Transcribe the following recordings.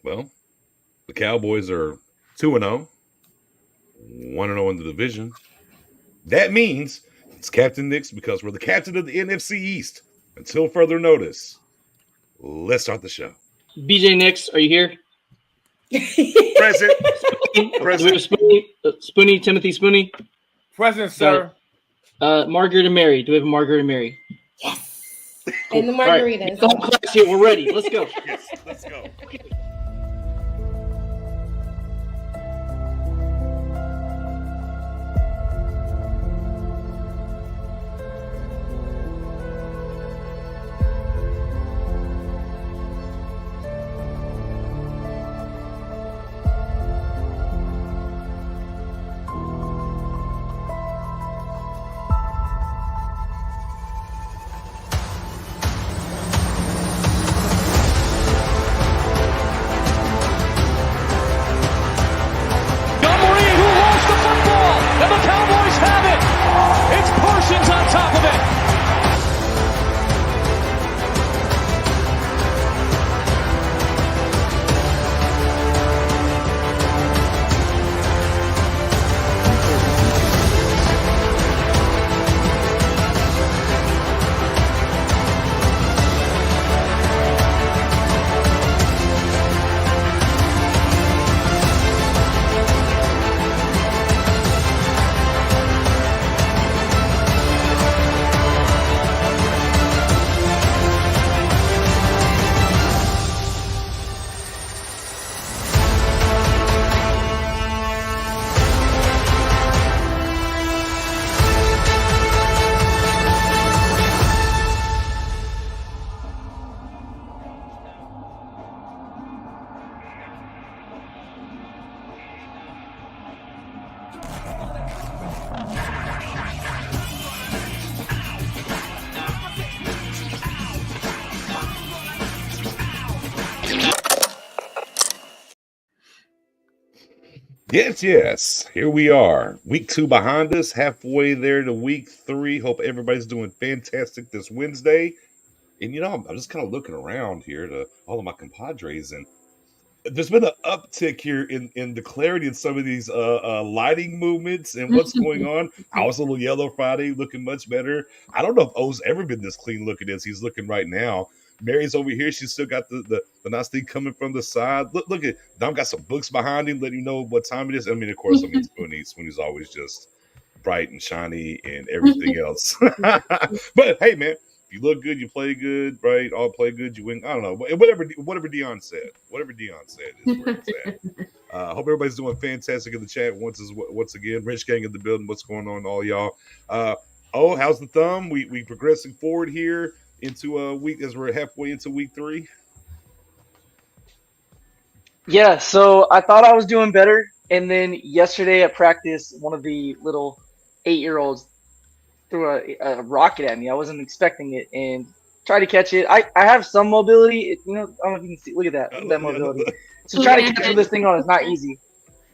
Well, the Cowboys are 2-0, 1-0 in the division. That means it's Captain Nick's because we're the captain of the NFC East. Until further notice, let's start the show. BJ Nix, are you here? Present. Do we have Spoonie, Timothy Spoonie? Present, sir. Margaret and Mary. Do we have a Margaret and Mary? Yes. Cool. And the margaritas. All right. Class here. We're ready. Let's go. Yes, let's go. Okay. And the Cowboys have it. It's Parsons on top of it. Yes. Here we are. Week 2 behind us, halfway there to week 3. Hope everybody's doing fantastic this Wednesday. And, I'm just kind of looking around here to all of my compadres, and there's been an uptick here in the clarity in some of these lighting movements and what's going on. I was a little Yellow Friday looking much better. I don't know if O's ever been this clean looking as he's looking right now. Mary's over here. She's still got the nice thing coming from the side. Look at Dom got some books behind him, letting you know what time it is. I mean, of course, Spoonie's always just bright and shiny and everything else. But hey, man, if you look good, you play good, right? All play good, you win. I don't know. Whatever Dion said. Whatever Dion said is where it's at. Hope everybody's doing fantastic in the chat. Once again, Rich Gang in the building. What's going on, all y'all? How's the thumb? We progressing forward here into a week as we're halfway into week 3. Yeah, so I thought I was doing better, and then yesterday at practice, one of the little 8-year-olds threw a rocket at me. I wasn't expecting it, and tried to catch it. I have some mobility. I don't know if you can see. Look at that. Look at that mobility. So trying to catch this thing on is not easy.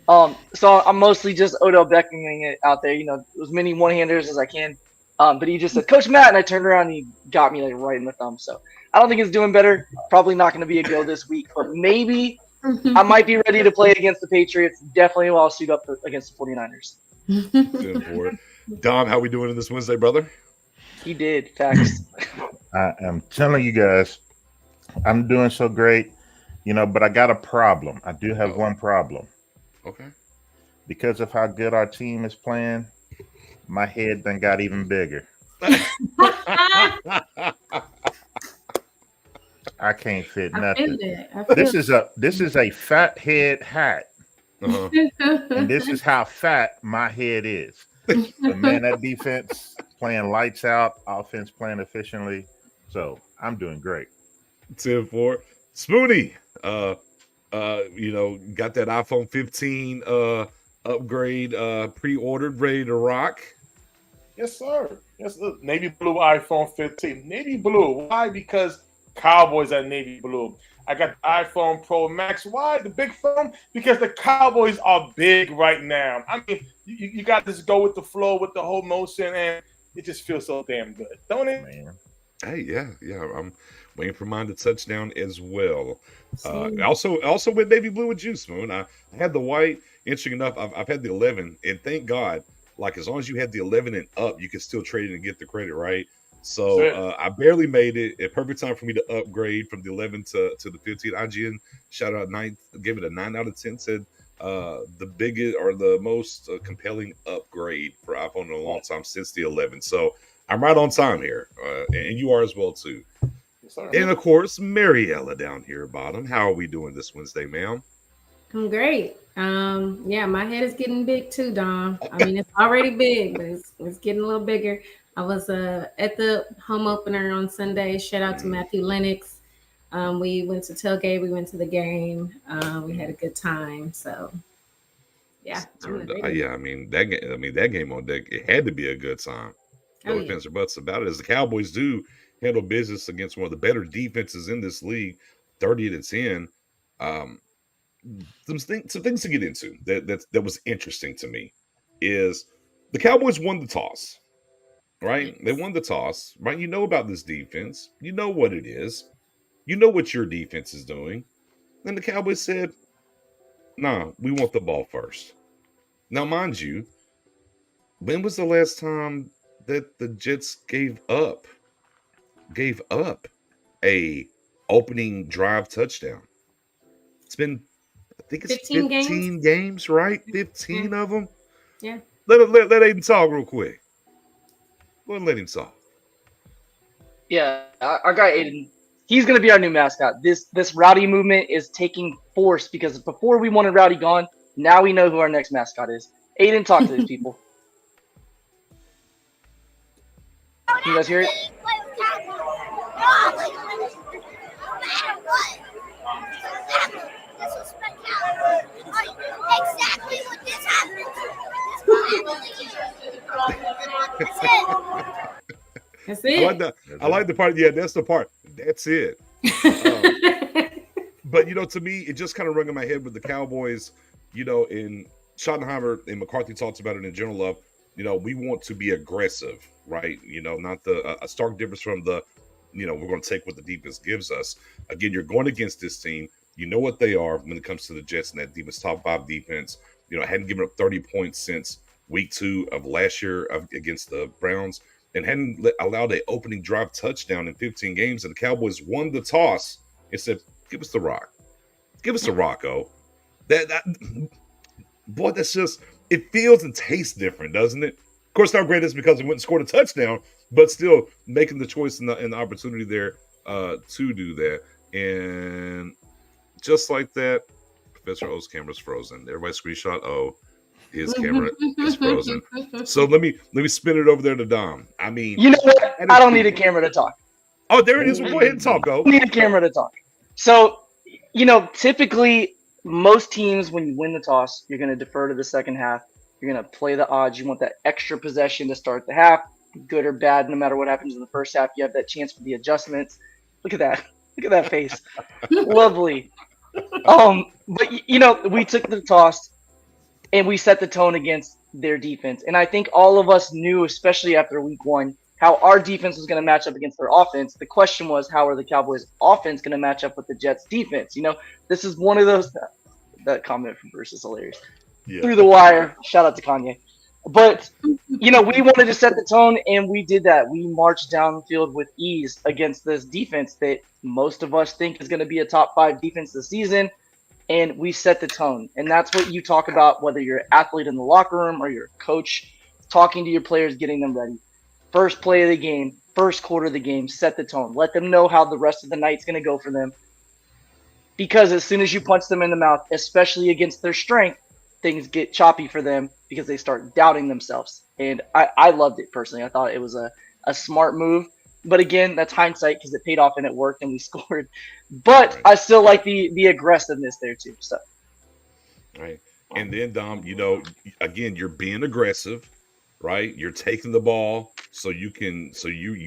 So I'm mostly just Odell Beckhaming it out there. As many one-handers as I can. But he just said, "Coach Matt," and I turned around and he got me right in the thumb. So I don't think it's doing better. Probably not going to be a go this week, but maybe I might be ready to play against the Patriots. Definitely while I'll suit up against the 49ers. Good for it. Dom, how we doing in this Wednesday, brother? He did. Facts. I am telling you guys, I'm doing so great, but I got a problem. I do have one problem. Okay. Because of how good our team is playing, my head done got even bigger. I can't fit nothing. This is a fat head hat. Uh-huh. And this is how fat my head is. But man, that defense playing lights out, offense playing efficiently. So I'm doing great. 10-4. Spoonie, got that iPhone 15 upgrade pre-ordered, ready to rock. Yes, sir. Yes, look, navy blue iPhone 15. Navy blue. Why? Because Cowboys are navy blue. I got the iPhone Pro Max. Why? The big phone? Because the Cowboys are big right now. I mean, you got to just go with the flow, with the whole motion, and it just feels so damn good, don't it? Man. Hey, yeah. Waiting for mine to touchdown as well. Same. Also with navy blue and juice, Moon. I had the white. Interesting enough, I've had the 11, and thank God, like as long as you had the 11 and up, you can still trade it and get the credit, right? So That's it. I barely made it. A perfect time for me to upgrade from the 11 to the 15. IGN shout out 9, gave it a 9 out of 10. Said the biggest or the most compelling upgrade for iPhone in a long time since the 11. So I'm right on time here, and you are as well too. Yes, sir. And of course, Mariella down here bottom. How are we doing this Wednesday, ma'am? I'm great. Yeah, my head is getting big too, Dom. I mean, it's already big, but it's getting a little bigger. I was at the home opener on Sunday. Shout out to Matthew Lennox. We went to tailgate. We went to the game. We had a good time. So, yeah, I'm ready. Yeah, I mean that game. I mean that game on deck. It had to be a good time. No Oh, yeah. offense or buts about it. As the Cowboys do handle business against one of the better defenses in this league, 30-10. Some things to get into that was interesting to me is the Cowboys won the toss, right? They won the toss, right? You know about this defense. You know what it is. You know what your defense is doing. Then the Cowboys said, "Nah, we want the ball first." Now, mind you, when was the last time that the Jets gave up a opening drive touchdown? It's been, I think it's 15 15 games, right? 15 Yeah. of them. Yeah. Let Aiden talk real quick. Go ahead and let him talk. Yeah, our guy Aiden, he's gonna be our new mascot. This Rowdy movement is taking force because before we wanted Rowdy gone, now we know who our next mascot is. Aiden, talk to these people. Can you guys hear it? Exactly what this happened. That's I it. like that. I like the part. Yeah, that's the part. That's it. But to me, it just kind of rung in my head with the Cowboys. In Schottenheimer and McCarthy talks about it in general of, we want to be aggressive, right? Not a stark difference from the, we're going to take what the defense gives us. Again, you're going against this team. You know what they are when it comes to the Jets and that defense, top 5 defense. Hadn't given up 30 points since week 2 of last year against the Browns, and hadn't allowed an opening drive touchdown in 15 games. And the Cowboys won the toss and said, "Give us the rock. Give us the Rocco." Boy, that's just, it feels and tastes different, doesn't it? Of course, not great is because he went and scored a touchdown, but still making the choice and the opportunity there to do that. And just like that, Professor O's camera's frozen. Everybody screenshot O. His camera is frozen. So let me spin it over there to Dom. I mean, You know what? I don't need a camera to talk. Oh, there it is. Well, go ahead and talk, O. I don't need a camera to talk. So, typically most teams, when you win the toss, you're going to defer to the second half. You're going to play the odds. You want that extra possession to start the half, good or bad. No matter what happens in the first half, you have that chance for the adjustments. Look at that. Look at that face. Lovely. But we took the toss and we set the tone against their defense. And I think all of us knew, especially after week 1, how our defense was going to match up against their offense. The question was, how are the Cowboys offense going to match up with the Jets defense? This is one of those, that comment from Bruce is hilarious. Yeah. Through the wire. Shout out to Kanye. But, we wanted to set the tone, and we did that. We marched down the field with ease against this defense that most of us think is going to be a top 5 defense this season, and we set the tone. And that's what you talk about, whether you're an athlete in the locker room or you're a coach, talking to your players, getting them ready. First play of the game, first quarter of the game, set the tone. Let them know how the rest of the night's going to go for them. Because as soon as you punch them in the mouth, especially against their strength, things get choppy for them because they start doubting themselves. And I loved it personally. I thought it was a smart move. But again, that's hindsight because it paid off and it worked and we scored. But I still like the aggressiveness there too. So. Right. And then, Dom, again, you're being aggressive, right? You're taking the ball so you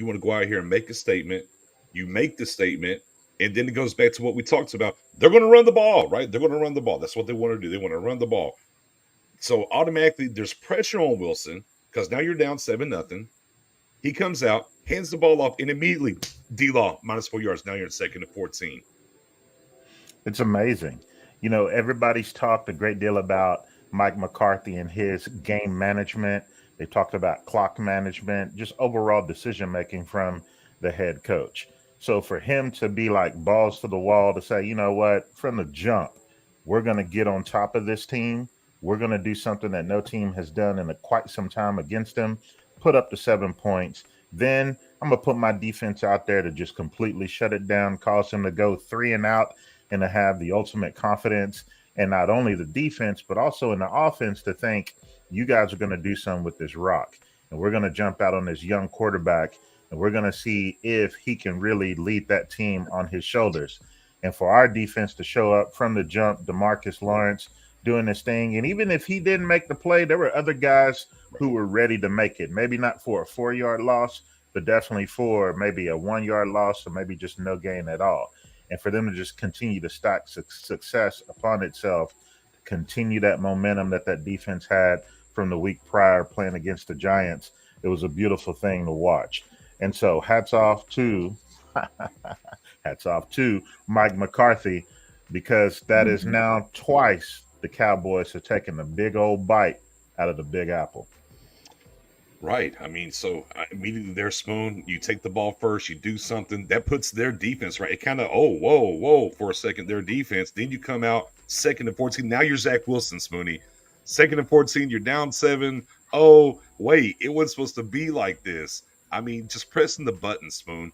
want to go out here and make a statement. You make the statement. And then it goes back to what we talked about. They're going to run the ball, right? They're going to run the ball. That's what they want to do. They want to run the ball. So automatically there's pressure on Wilson because now you're down 7-0. He comes out, hands the ball off, and immediately D-Law, -4 yards. Now you're at 2nd and 14. It's amazing. You know, everybody's talked a great deal about Mike McCarthy and his game management. They talked about clock management, just overall decision making from the head coach. So for him to be like balls to the wall to say, you know what, from the jump, we're going to get on top of this team. We're going to do something that no team has done in quite some time against them, put up the 7 points. Then I'm going to put my defense out there to just completely shut it down, cause them to go 3 and out, and to have the ultimate confidence, and not only the defense, but also in the offense to think you guys are going to do something with this rock. And we're going to jump out on this young quarterback, and we're going to see if he can really lead that team on his shoulders. And for our defense to show up from the jump, DeMarcus Lawrence doing his thing. And even if he didn't make the play, there were other guys who were ready to make it. Maybe not for a 4-yard loss, but definitely for maybe a 1-yard loss or maybe just no gain at all. And for them to just continue to stack success upon itself, continue that momentum that defense had from the week prior playing against the Giants, it was a beautiful thing to watch. And so hats off to Mike McCarthy, because that is now twice the Cowboys have taken a big old bite out of the Big Apple. Right. I mean, so immediately there, Spoon, you take the ball first, you do something that puts their defense right. It kind of, whoa, for a second, their defense. Then you come out 2nd and 14. Now you're Zach Wilson, Spoony. 2nd and 14, you're down 7. Oh, wait, it wasn't supposed to be like this. I mean, just pressing the button, Spoon.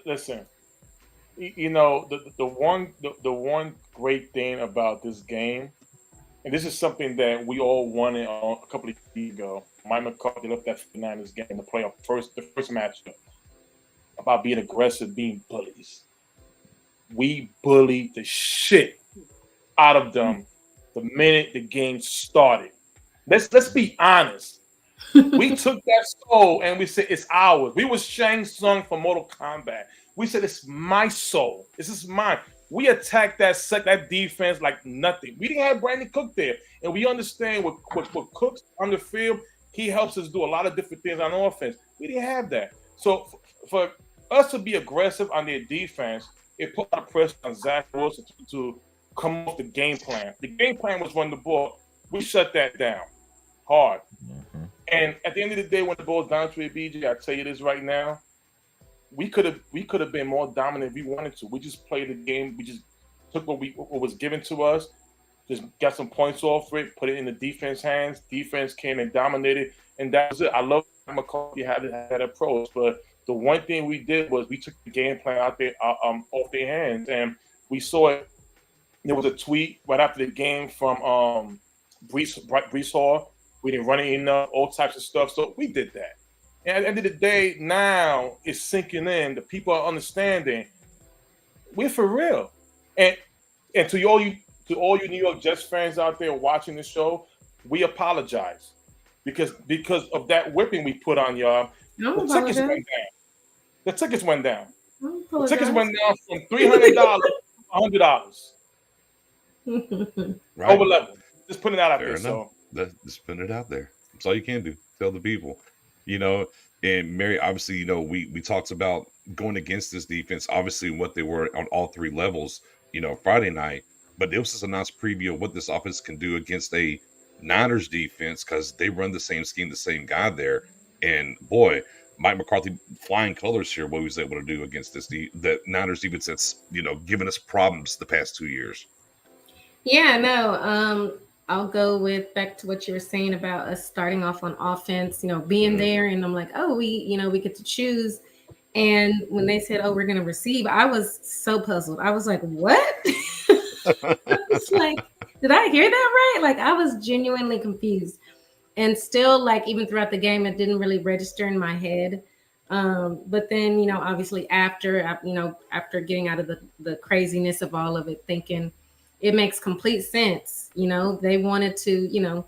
Listen, you know, the one great thing about this game, and this is something that we all wanted a couple of years ago. Mike McCarthy left that 49ers game to play the first matchup about being aggressive, being bullies. We bullied the shit out of them the minute the game started. Let's be honest. We took that soul and we said it's ours. We was Shang Tsung from Mortal Kombat. We said it's my soul. This is mine. We attacked that defense like nothing. We didn't have Brandon Cook there, and we understand what Cook's on the field. He helps us do a lot of different things on offense. We didn't have that. So for us to be aggressive on their defense, it put a lot of pressure on Zach Wilson to come off the game plan. The game plan was run the ball. We shut that down hard. Mm-hmm. And at the end of the day, when the ball's down to a BJ, I tell you this right now, we could have been more dominant if we wanted to. We just played the game. We just took what was given to us, just got some points off it, put it in the defense hands. Defense came and dominated, and that was it. I love McCarthy had that approach, but the one thing we did was we took the game plan out there off their hands, and we saw it. There was a tweet right after the game from Brees Hall. We didn't run it enough, all types of stuff. So we did that. And at the end of the day, now it's sinking in. The people are understanding we're for real. And to all you New York Jets fans out there watching the show, we apologize because of that whipping we put on y'all. The tickets went down. The tickets went down. The tickets went down from $300 to $100. Right. Over level. Just putting that out Fair there. enough. So Just putting it out there. That's all you can do. Tell the people. You know, and Mary, obviously, you know, we talked about going against this defense, obviously what they were on all three levels, you know, Friday night. But this is a nice preview of what this offense can do against a Niners defense because they run the same scheme, the same guy there. And boy, Mike McCarthy flying colors here, what he was able to do against the Niners defense that's, you know, given us problems the past 2 years. Yeah, no, I'll go with back to what you were saying about us starting off on offense, you know, being there. And I'm like, oh, we get to choose. And when they said, oh, we're going to receive, I was so puzzled. I was like, what? I was like, did I hear that right? Like, I was genuinely confused. And still, like, even throughout the game, it didn't really register in my head. But then, you know, obviously after getting out of the craziness of all of it, thinking, it makes complete sense. You know, they wanted to, you know,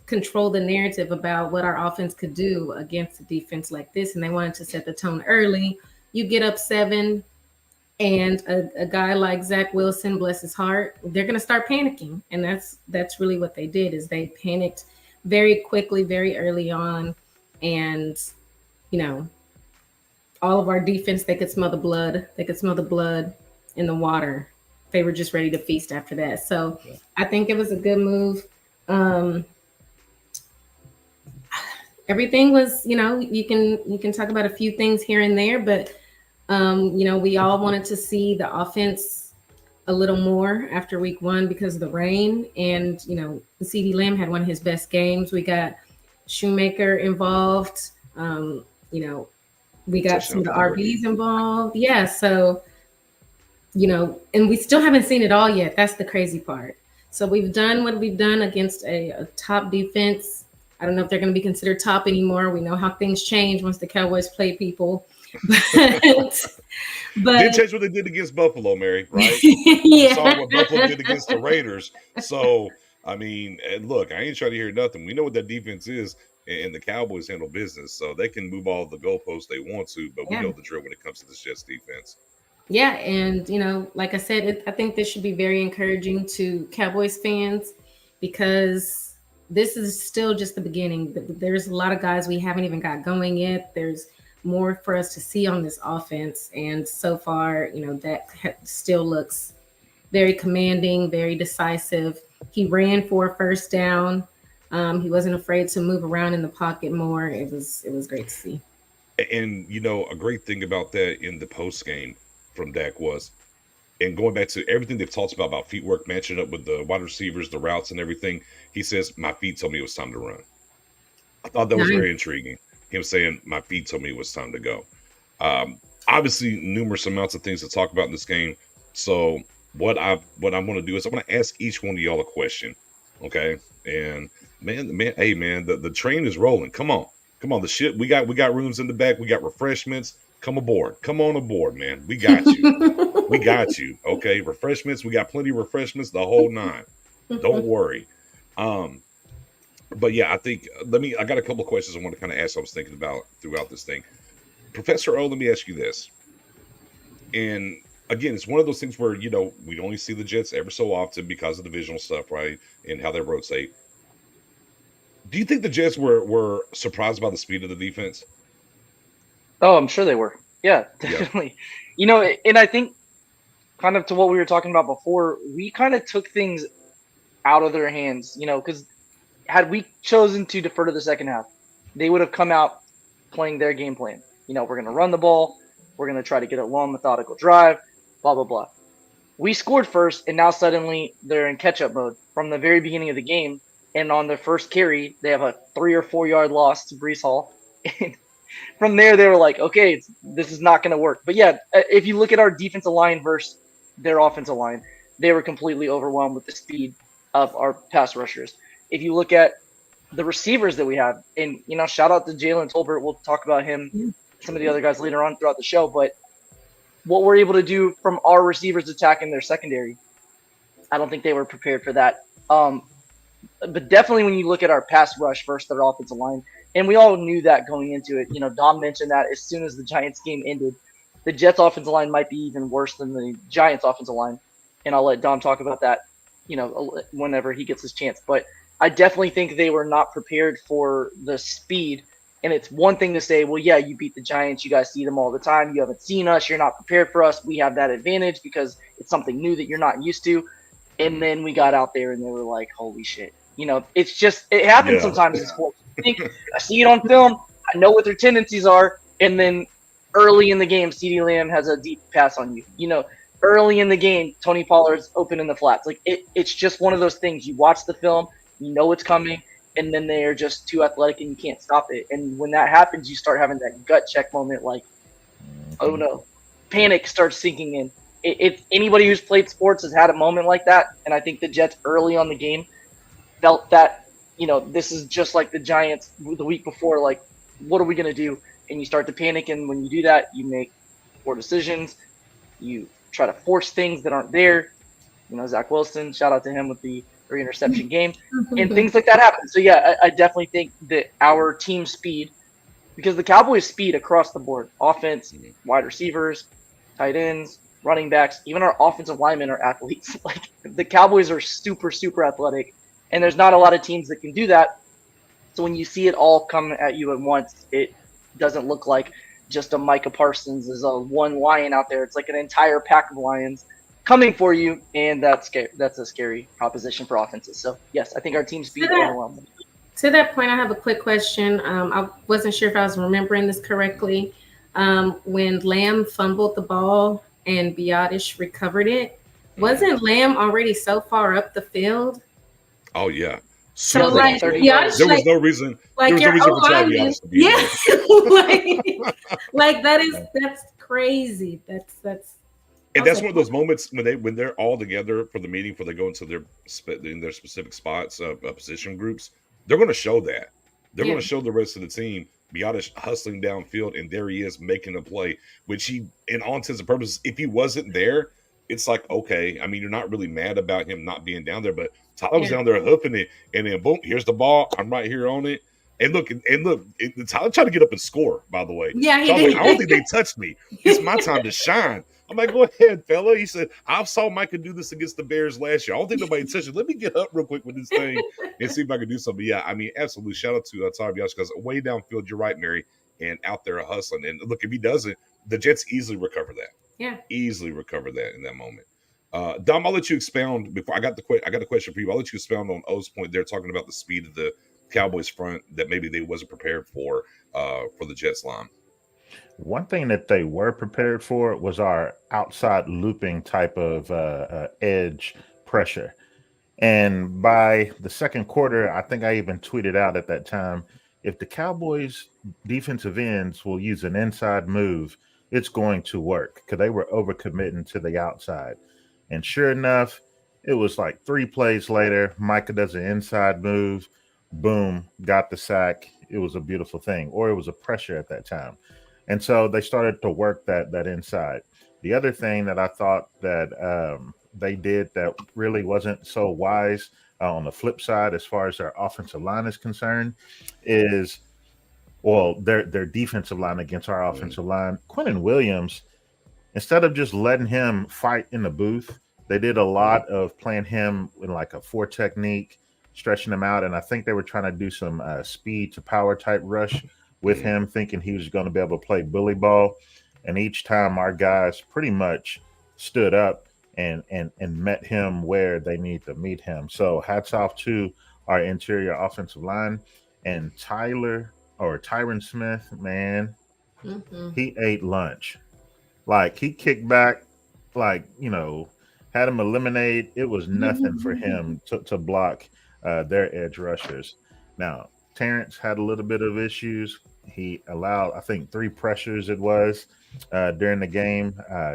control the narrative about what our offense could do against a defense like this. And they wanted to set the tone early. You get up 7 and a guy like Zach Wilson, bless his heart, they're going to start panicking. And that's really what they did is they panicked very quickly, very early on. And, you know, all of our defense, they could smell the blood. They could smell the blood in the water. They were just ready to feast after that. So I think it was a good move. Everything was, you can talk about a few things here and there, but we all wanted to see the offense a little more after week 1 because of the rain. And, the CeeDee Lamb had one of his best games. We got Shoemaker involved. We got some of the RBs involved. Yeah. So, and we still haven't seen it all yet. That's the crazy part. So we've done what we've done against a top defense. I don't know if they're going to be considered top anymore. We know how things change once the Cowboys play people. But did change what they did against Buffalo, Mary, right? Yeah. You saw what Buffalo did against the Raiders. So, I mean, and look, I ain't trying to hear nothing. We know what that defense is, and the Cowboys handle business, so they can move all the goalposts they want to, but we know the drill when it comes to this Jets defense. Yeah, and, like I said, I think this should be very encouraging to Cowboys fans because this is still just the beginning. There's a lot of guys we haven't even got going yet. There's more for us to see on this offense. And so far, Dak still looks very commanding, very decisive. He ran for a first down. He wasn't afraid to move around in the pocket more. It was great to see. And, a great thing about that in the post game from Dak was, and going back to everything they've talked about feet work, matching up with the wide receivers, the routes and everything, he says, my feet told me it was time to run. I thought that was very intriguing. Him saying, my feet told me it was time to go. Obviously, numerous amounts of things to talk about in this game. So what I'm going to do is I'm going to ask each one of y'all a question. Okay? And hey man, the train is rolling. Come on. The shit. We got rooms in the back. We got refreshments. Come aboard. Come on aboard, man. We got you. We got you. Okay. Refreshments. We got plenty of refreshments, the whole 9. Don't worry. But yeah, I think I got a couple of questions I want to kind of ask. I was thinking about throughout this thing. Professor O, let me ask you this. And again, it's one of those things where, we only see the Jets ever so often because of divisional stuff, right? And how they rotate. Do you think the Jets were surprised by the speed of the defense? Oh, I'm sure they were. Yeah, definitely. Yeah. And I think kind of to what we were talking about before, we kind of took things out of their hands, because had we chosen to defer to the second half, they would have come out playing their game plan. We're going to run the ball. We're going to try to get a long, methodical drive, blah, blah, blah. We scored first, and now suddenly they're in catch-up mode from the very beginning of the game. And on their first carry, they have a 3 or 4 yard loss to Breece Hall. And from there, they were like, okay, this is not going to work. But yeah, if you look at our defensive line versus their offensive line, they were completely overwhelmed with the speed of our pass rushers. If you look at the receivers that we have, and, shout out to Jalen Tolbert. We'll talk about him, some of the other guys later on throughout the show. But what we're able to do from our receivers attacking their secondary, I don't think they were prepared for that. But definitely when you look at our pass rush versus their offensive line, and we all knew that going into it. Dom mentioned that as soon as the Giants game ended, the Jets offensive line might be even worse than the Giants offensive line. And I'll let Dom talk about that, whenever he gets his chance. But I definitely think they were not prepared for the speed. And it's one thing to say, well, yeah, you beat the Giants. You guys see them all the time. You haven't seen us. You're not prepared for us. We have that advantage because it's something new that you're not used to. And then we got out there and they were like, holy shit. It's just, it happens sometimes in sports. I see it on film. I know what their tendencies are. And then early in the game, CeeDee Lamb has a deep pass on you. Early in the game, Tony Pollard's open in the flats. Like it's just one of those things. You watch the film, you know it's coming, and then they are just too athletic and you can't stop it. And when that happens, you start having that gut check moment like, oh no. Panic starts sinking in. It's anybody who's played sports has had a moment like that. And I think the Jets early on the game felt that, this is just like the Giants the week before. Like, what are we going to do? And you start to panic. And when you do that, you make poor decisions. You try to force things that aren't there. Zach Wilson, shout out to him with the 3-interception game. And things like that happen. So, yeah, I definitely think that our team speed, because the Cowboys' speed across the board, offense, wide receivers, tight ends, running backs, even our offensive linemen are athletes. Like, the Cowboys are super, super athletic. And there's not a lot of teams that can do that. So when you see it all come at you at once, it doesn't look like just a Micah Parsons is a one lion out there. It's like an entire pack of lions coming for you, and that's a scary proposition for offenses. So yes, I think our team speed overwhelming. To that point, I have a quick question. I wasn't sure if I was remembering this correctly. When Lamb fumbled the ball and Biotish recovered it, wasn't Lamb already so far up the field? Oh yeah. So Super like awesome. Biotish, There was no reason. like There was no reason for Chad lineman, Biotish to be in there. like that's crazy. That's. And that's one of those moments when they're all together for the meeting, before they go into their specific spots, position groups. They're going to show that. They're going to show the rest of the team Biotish hustling downfield, and there he is making a play. Which he, in all intents and purposes, if he wasn't there, it's like, okay. I mean, you're not really mad about him not being down there, but Tyler was down there hoofing it, and then boom, here's the ball. I'm right here on it. And look, Tyler tried to get up and score, by the way. Yeah, he so did. Like, I don't think they touched me. It's my time to shine. I'm like, go ahead, fella. He said, I saw Micah do this against the Bears last year. I don't think nobody touched it. Let me get up real quick with this thing and see if I can do something. Yeah, I mean, absolutely. Shout out to Tyler Biotish, because way downfield, you're right, Mary, and out there hustling. And look, if he doesn't, the Jets easily recover that. Yeah. Easily recover that in that moment. Dom, I'll let you expound before I got a question for you. I'll let you expound on O's point there, talking about the speed of the Cowboys front that maybe they wasn't prepared for the Jets line. One thing that they were prepared for was our outside looping type of edge pressure. And by the second quarter, I think I even tweeted out at that time, if the Cowboys defensive ends will use an inside move, it's going to work, because they were overcommitting to the outside. And sure enough, it was like 3 plays later, Micah does an inside move, boom, got the sack. It was a beautiful thing. Or it was a pressure at that time. And so they started to work that inside. The other thing that I thought that they did that really wasn't so wise on the flip side, as far as their offensive line is concerned, is, well, their defensive line against our offensive line. Quinnen Williams, instead of just letting him fight in the booth, they did a lot of playing him in like a 4 technique, stretching him out. And I think they were trying to do some speed to power type rush with him, thinking he was going to be able to play bully ball. And each time our guys pretty much stood up and met him where they need to meet him. So hats off to our interior offensive line. And Tyron Smith, man, he ate lunch. Like, he kicked back, like, had him eliminate. It was nothing for him to block their edge rushers. Now, Terrence had a little bit of issues. He allowed, I think, 3 pressures it was during the game.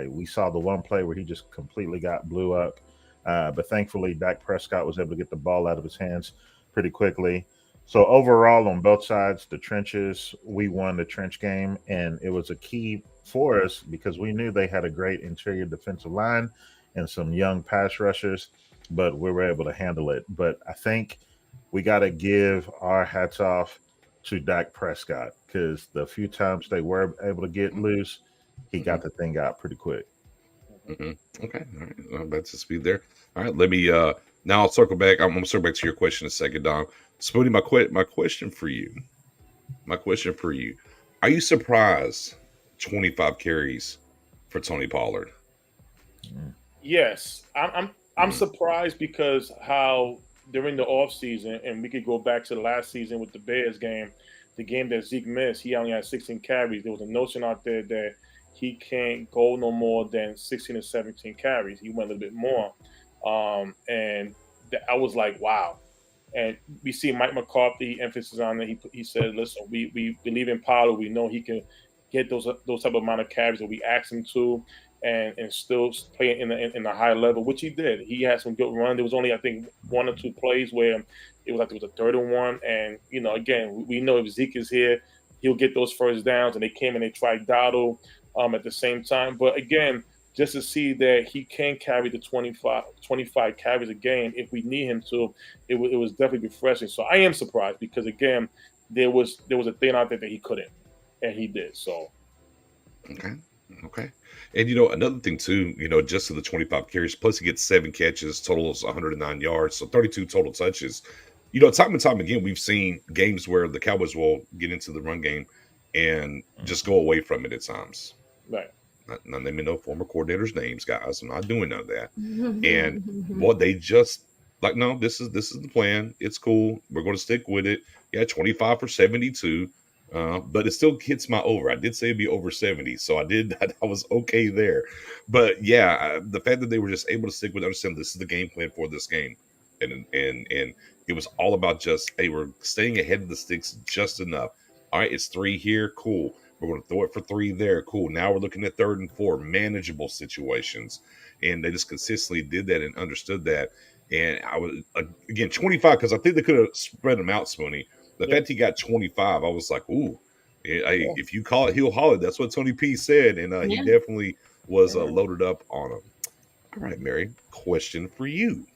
We saw the one play where he just completely got blew up. But thankfully, Dak Prescott was able to get the ball out of his hands pretty quickly. So overall, on both sides, the trenches, we won the trench game. And it was a key for us because we knew they had a great interior defensive line and some young pass rushers, but we were able to handle it. But I think we got to give our hats off to Dak Prescott, because the few times they were able to get loose, he got the thing out pretty quick. Okay. All right. Well, that's the speed there. All right. Let me now I'll circle back. I'm going to circle back to your question in a second, Dom. Spoonie, my question for you. Are you surprised 25 carries for Tony Pollard? Yes. I'm surprised because how during the offseason, and we could go back to the last season with the Bears game, the game that Zeke missed, he only had 16 carries. There was a notion out there that he can't go no more than 16 or 17 carries. He went a little bit more. And I was like, wow. And we see Mike McCarthy emphasis on it. He said, listen, we believe in Pollard. We know he can get those type of amount of carries that we asked him to, and still play in a high level, which he did. He had some good run. There was only, I think, 1 or 2 plays where it was like it was a 3rd and 1. And, again, we know if Zeke is here, he'll get those first downs. And they came and they tried Dowdle at the same time. But, again, just to see that he can carry the 25 carries a game if we need him to, it was definitely refreshing. So I am surprised because, again, there was a thing out there that he couldn't, and he did. So. Okay. And, another thing, too, just to the 25 carries, plus he gets 7 catches, totals 109 yards, so 32 total touches. Time and time again, we've seen games where the Cowboys will get into the run game and just go away from it at times. Right. Not naming no former coordinators' names, guys. I'm not doing none of that. And what they just like, no, this is the plan. It's cool. We're going to stick with it. Yeah, 25 for 72. But it still hits my over. I did say it'd be over 70, so I was okay there. But yeah, the fact that they were just able to stick with, understand this is the game plan for this game, and it was all about just, hey, we're staying ahead of the sticks just enough. All right, it's 3 here, cool. We're going to throw it for 3 there, cool. Now we're looking at 3rd and 4, manageable situations, and they just consistently did that and understood that. And I was again 25 because I think they could have spread them out, Spoony. The fact he got 25, I was like, ooh, if you call it, he'll holler. That's what Tony P said, and he definitely was loaded up on him. All right, Mary, question for you.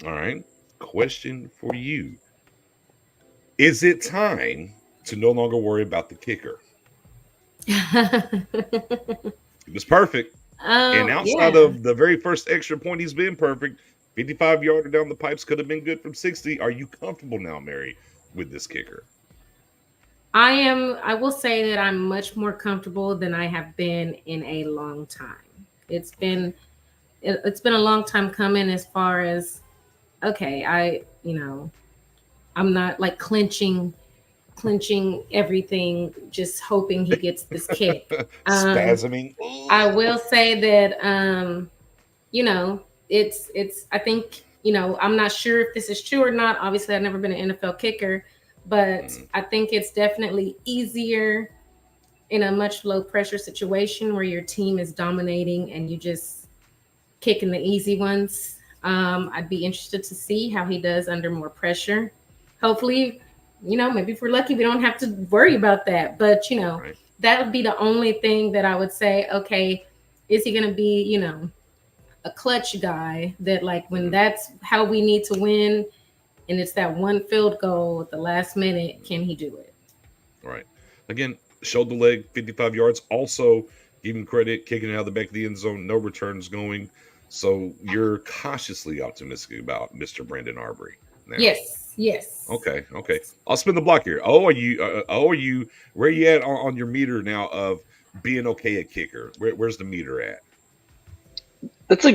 All right, question for you. Is it time to no longer worry about the kicker? It was perfect. And outside of the very first extra point, he's been perfect. 55-yarder down the pipes could have been good from 60. Are you comfortable now, Mary, with this kicker? I will say that I'm much more comfortable than I have been in a long time. It's been a long time coming as far as, okay, I'm not like clenching everything, just hoping he gets this kick. Spasming. I will say that, it's, I think, I'm not sure if this is true or not. Obviously, I've never been an NFL kicker, but I think it's definitely easier in a much low pressure situation where your team is dominating and you just kicking the easy ones. I'd be interested to see how he does under more pressure. Hopefully, maybe if we're lucky, we don't have to worry about that. But, Right. that would be the only thing that I would say, okay, is he going to be, a clutch guy that, like, when that's how we need to win and it's that one field goal at the last minute, can he do it? Right. Again, showed the leg, 55 yards. Also, give him credit, kicking it out of the back of the end zone, no returns going. So you're cautiously optimistic about Mr. Brandon Arbery now. Yes. Okay. I'll spin the block here. Where are you at on your meter now of being okay at kicker? Where's the meter at? It's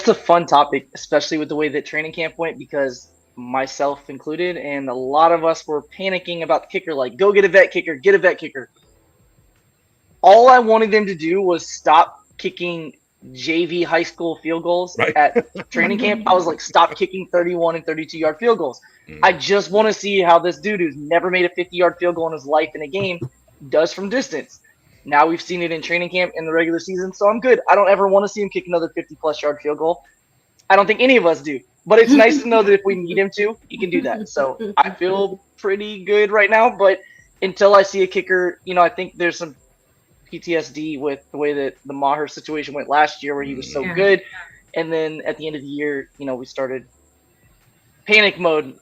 a fun topic, especially with the way that training camp went, because myself included, and a lot of us were panicking about the kicker, like, go get a vet kicker. All I wanted them to do was stop kicking JV high school field goals at training camp. I was like, stop kicking 31 and 32-yard field goals. I just want to see how this dude who's never made a 50-yard field goal in his life in a game does from distance. Now we've seen it in training camp in the regular season, so I'm good. I don't ever want to see him kick another 50-plus yard field goal. I don't think any of us do. But it's nice to know that if we need him to, he can do that. So I feel pretty good right now. But until I see a kicker, I think there's some PTSD with the way that the Maher situation went last year, where he was so good. And then at the end of the year, we started panic mode,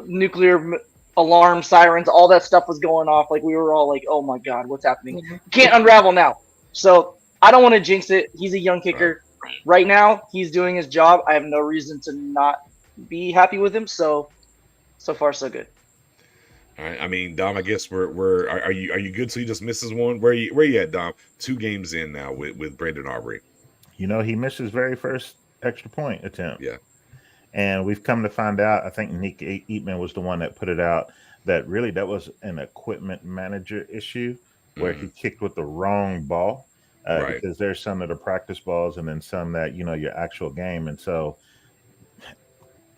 nuclear alarm sirens, all that stuff was going off. Like, we were all like, oh my God, what's happening? Can't unravel now. So I don't want to jinx it. He's a young kicker. Right now, he's doing his job. I have no reason to not be happy with him. So far, so good. All right. I mean, Dom, I guess are you good? So he just misses one. Where you at, Dom? 2 games in now with Brandon Arbery. He missed his very first extra point attempt. Yeah. And we've come to find out, I think Nick Eatman was the one that put it out, that really that was an equipment manager issue where he kicked with the wrong ball. Because there's some that are practice balls and then some that, your actual game. And so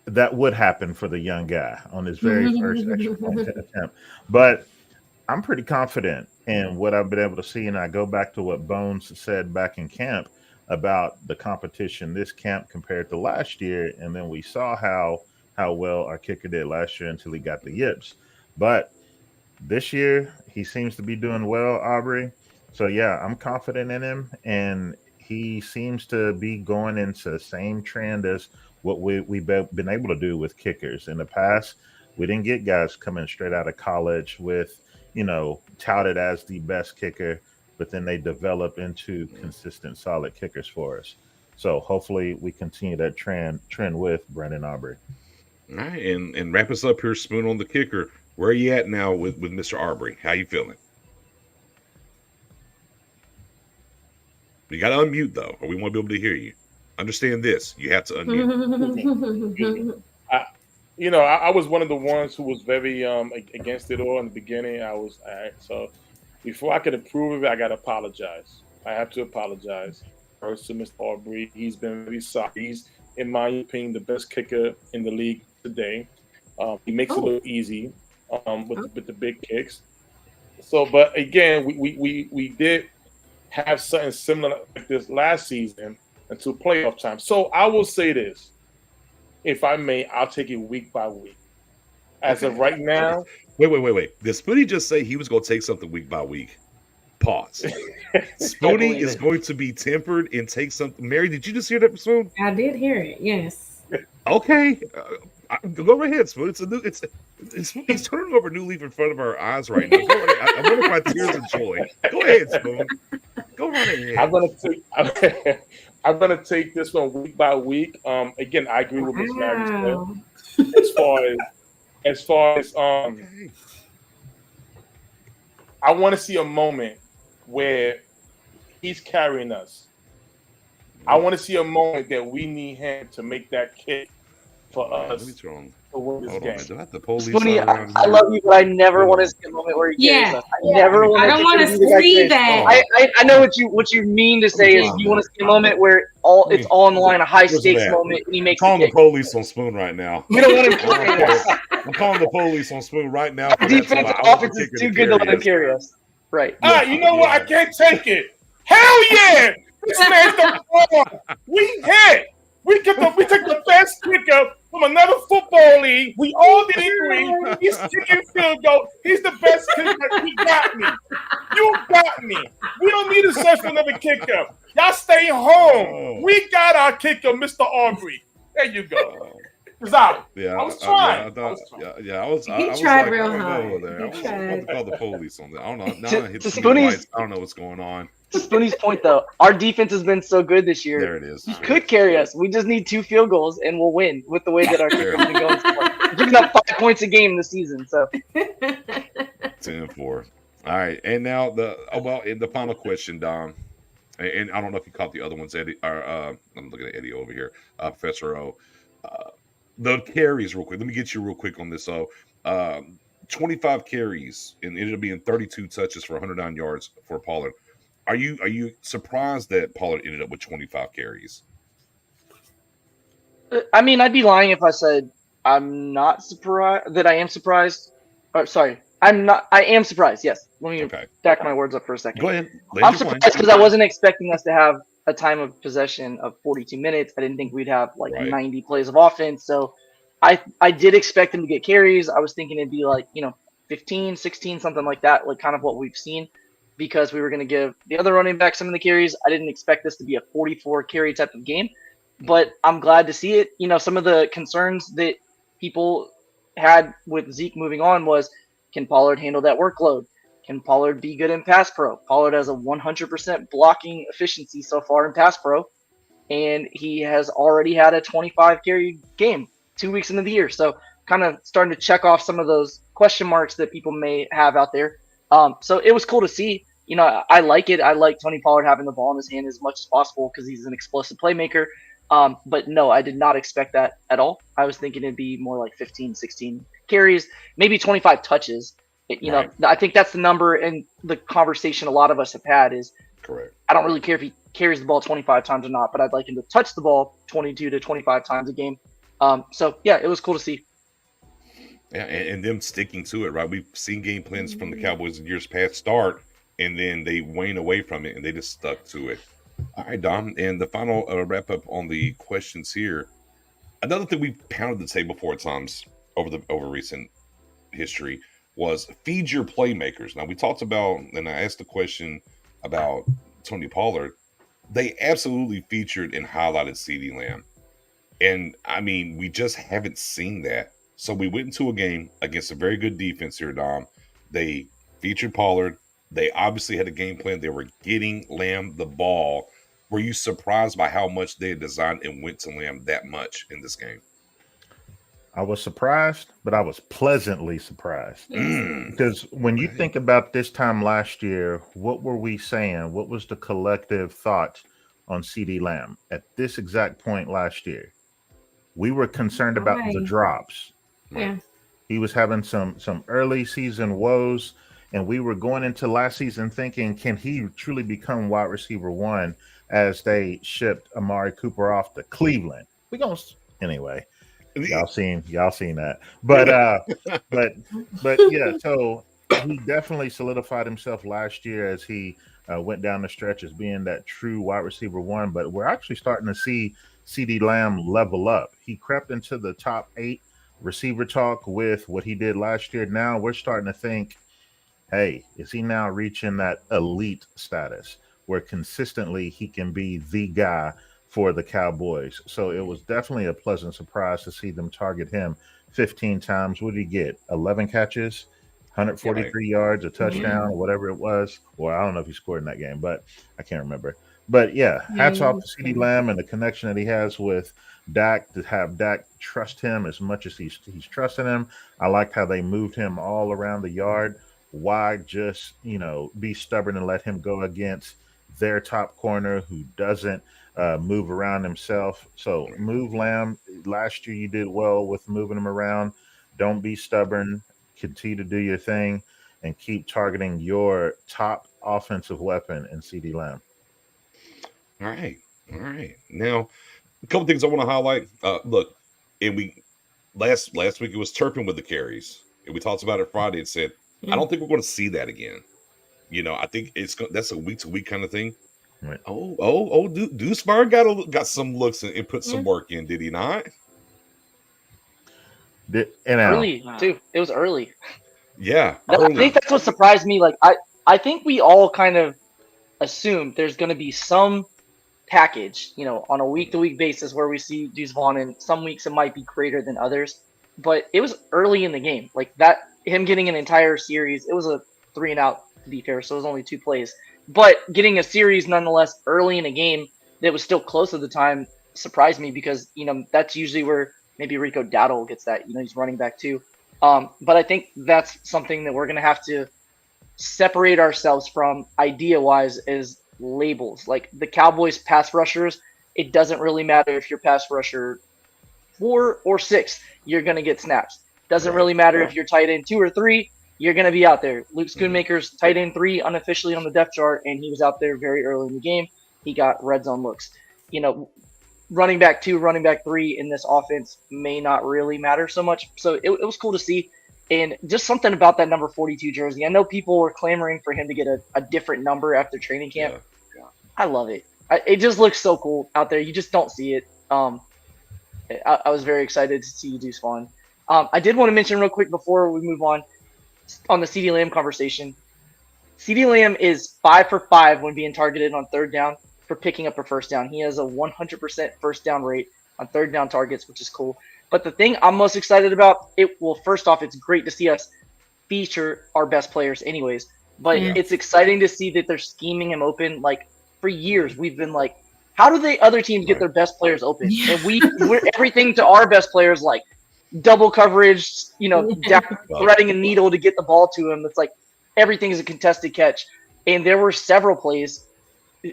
that would happen for the young guy on his very first extra point attempt. But I'm pretty confident in what I've been able to see. And I go back to what Bones said back in camp about the competition this camp compared to last year. And then we saw how well our kicker did last year until he got the yips. But this year, he seems to be doing well, Aubrey. So, yeah, I'm confident in him, and he seems to be going into the same trend as what we've been able to do with kickers. In the past, we didn't get guys coming straight out of college with, touted as the best kicker, but then they develop into consistent, solid kickers for us. So hopefully we continue that trend with Brandon Arbery. All right, and wrap us up here, Spoon, on the kicker. Where are you at now with Mr. Arbery? How you feeling? You got to unmute though, or we won't be able to hear you. Understand this: you have to unmute. Excuse me. I was one of the ones who was very against it all in the beginning. So before I could approve of it, I got to apologize. I have to apologize first to Mr. Aubrey. He's been very solid. He's, in my opinion, the best kicker in the league today. He makes it look easy with the big kicks. So, but again, we did have something similar like this last season until playoff time. So I will say this. If I may, I'll take it week by week. As of right now. Wait. Did Spoonie just say he was going to take something week by week? Pause. Spoonie is going to be tempered and take something. Mary, did you just hear that, Spoon? I did hear it. Yes. Okay. Go ahead, Spoon. He's turning over a new leaf in front of our eyes right now. I wonder if my tears of joy. Go ahead, Spoon. Go right ahead. I'm gonna take this one week by week. Again, I agree with Ms. Mary as far as I want to see a moment where he's carrying us. I want to see a moment that we need him to make that kick for us to win this game. Do I have the police Spoonie, I love you, but I never want to see a moment where he carries us. I don't want to see that. I know what you mean to say is you want to see a moment where it's all in the line, a high stakes moment, and he makes. I'm calling the police on Spoon right now. You don't want him carrying us. I'm calling the police on Spoon right now. Defensive offense is too good to let him carry us. Right. You know what? I can't take it. Hell yeah! This man's the ball. We hit. We took the best kicker from another football league. We all did agree. He's kicking field goal. He's the best kicker. He got me. You got me. We don't need to search for another kicker. Y'all stay home. We got our kicker, Mr. Aubrey. There you go. I was trying. He tried real hard. I was going to call the police on that. I don't know. Now I hit the lights. I don't know what's going on. To Spoonie's point, though, our defense has been so good this year. There it is. He could carry us. We just need 2 field goals, and we'll win with the way that our defense has been going. We're giving up 5 points a game this season. So 10-4. All right, and now the final question, Dom. And I don't know if you caught the other ones, Eddie. I'm looking at Eddie over here, Professor O. The carries, real quick. Let me get you real quick on this. So, 25 carries and ended up being 32 touches for 109 yards for Pollard. Are you surprised that Pollard ended up with 25 carries? I mean, I'd be lying if I said I'm not surprised. That I am surprised. Sorry, I'm not. I am surprised. Yes. Let me back my words up for a second. Go ahead. I'm surprised because I wasn't expecting us to have a time of possession of 42 minutes. I didn't think we'd have 90 plays of offense. So I did expect him to get carries. I was thinking it'd be 15, 16, something like that, like kind of what we've seen, because we were going to give the other running back some of the carries. I didn't expect this to be a 44 carry type of game, but I'm glad to see it. Some of the concerns that people had with Zeke moving on was, can Pollard handle that workload? Can Pollard be good in pass pro? Pollard has a 100% blocking efficiency so far in pass pro, and he has already had a 25 carry game 2 weeks into the year. So kind of starting to check off some of those question marks that people may have out there. So it was cool to see. I like it. I like Tony Pollard having the ball in his hand as much as possible because he's an explosive playmaker. But no, I did not expect that at all. I was thinking it'd be more like 15, 16 carries, maybe 25 touches. Right. I think that's the number, and the conversation a lot of us have had is, correct. I don't really care if he carries the ball 25 times or not, but I'd like him to touch the ball 22 to 25 times a game. So yeah, it was cool to see. Yeah, and them sticking to it, right? We've seen game plans from the Cowboys in years past start, and then they wane away from it, and they just stuck to it. All right, Dom, and the final wrap up on the questions here. Another thing we've pounded the table 4 times over recent history was feed your playmakers. Now, we talked about, and I asked the question about Tony Pollard. They absolutely featured and highlighted CeeDee Lamb. And, I mean, we just haven't seen that. So we went into a game against a very good defense here, Dom. They featured Pollard. They obviously had a game plan. They were getting Lamb the ball. Were you surprised by how much they had designed and went to Lamb that much in this game? I was surprised, but I was pleasantly surprised. Because when you think about this time last year, what were we saying? What was the collective thought on CD Lamb at this exact point last year? We were concerned about the drops. Yeah. He was having some early season woes, and we were going into last season thinking, can he truly become wide receiver one as they shipped Amari Cooper off to Cleveland? We gonna anyway. Y'all seen that, but yeah. So he definitely solidified himself last year as he went down the stretch as being that true wide receiver one. But we're actually starting to see CD Lamb level up. He crept into the top 8 receiver talk with what he did last year. Now we're starting to think, hey, is he now reaching that elite status where consistently he can be the guy for the Cowboys? So it was definitely a pleasant surprise to see them target him 15 times. What did he get? 11 catches, 143 yards, a touchdown, whatever it was. Well, I don't know if he scored in that game, but I can't remember. But yeah, hats off to CD Lamb and the connection that he has with Dak, to have Dak trust him as much as he's trusting him. I liked how they moved him all around the yard. Why just, be stubborn and let him go against their top corner who doesn't move around himself? So move Lamb. Last year you did well with moving him around. Don't be stubborn. Continue to do your thing and keep targeting your top offensive weapon in CD Lamb. All right. Now, a couple things I want to highlight. Look, and we last week it was Turpin with the carries, and we talked about it Friday and said, I don't think we're going to see that again. I think that's a week to week kind of thing. Right. Deucemeyer got some looks and put some work in, did he not? Early too. It was early. Yeah, I think that's what surprised me. Like I think we all kind of assumed there's going to be some package, on a week-to-week basis where we see Deuce Vaughn, and some weeks it might be greater than others. But it was early in the game, like that. Him getting an entire series, it was a 3 and out to be fair, so it was only 2 plays. But getting a series nonetheless early in a game that was still close at the time surprised me because that's usually where maybe Rico Dowdle gets that. He's running back too. But I think that's something that we're gonna have to separate ourselves from idea-wise is labels. Like the Cowboys pass rushers, it doesn't really matter if you're pass rusher 4 or 6, you're gonna get snaps. Doesn't really matter if you're tight end 2 or 3, you're gonna be out there. Luke Schoonmaker's tight end 3 unofficially on the depth chart, and he was out there very early in the game. He got red zone looks. Running back 2, running back 3 in this offense may not really matter so much. So it was cool to see. And just something about that number 42 jersey. I know people were clamoring for him to get a different number after training camp. Yeah. I love it. It just looks so cool out there. You just don't see it. I was very excited to see Deuce Vaughn. I did want to mention real quick before we move on the CeeDee Lamb conversation. CeeDee Lamb is 5 for 5 when being targeted on third down for picking up a first down. He has a 100% first down rate on third down targets, which is cool. But the thing I'm most excited about, first off, it's great to see us feature our best players anyways. But it's exciting to see that they're scheming him open. Like, for years, we've been like, how do the other teams get their best players open? And we're everything to our best players, like double coverage, threading a needle to get the ball to him. It's like everything is a contested catch. And there were several plays,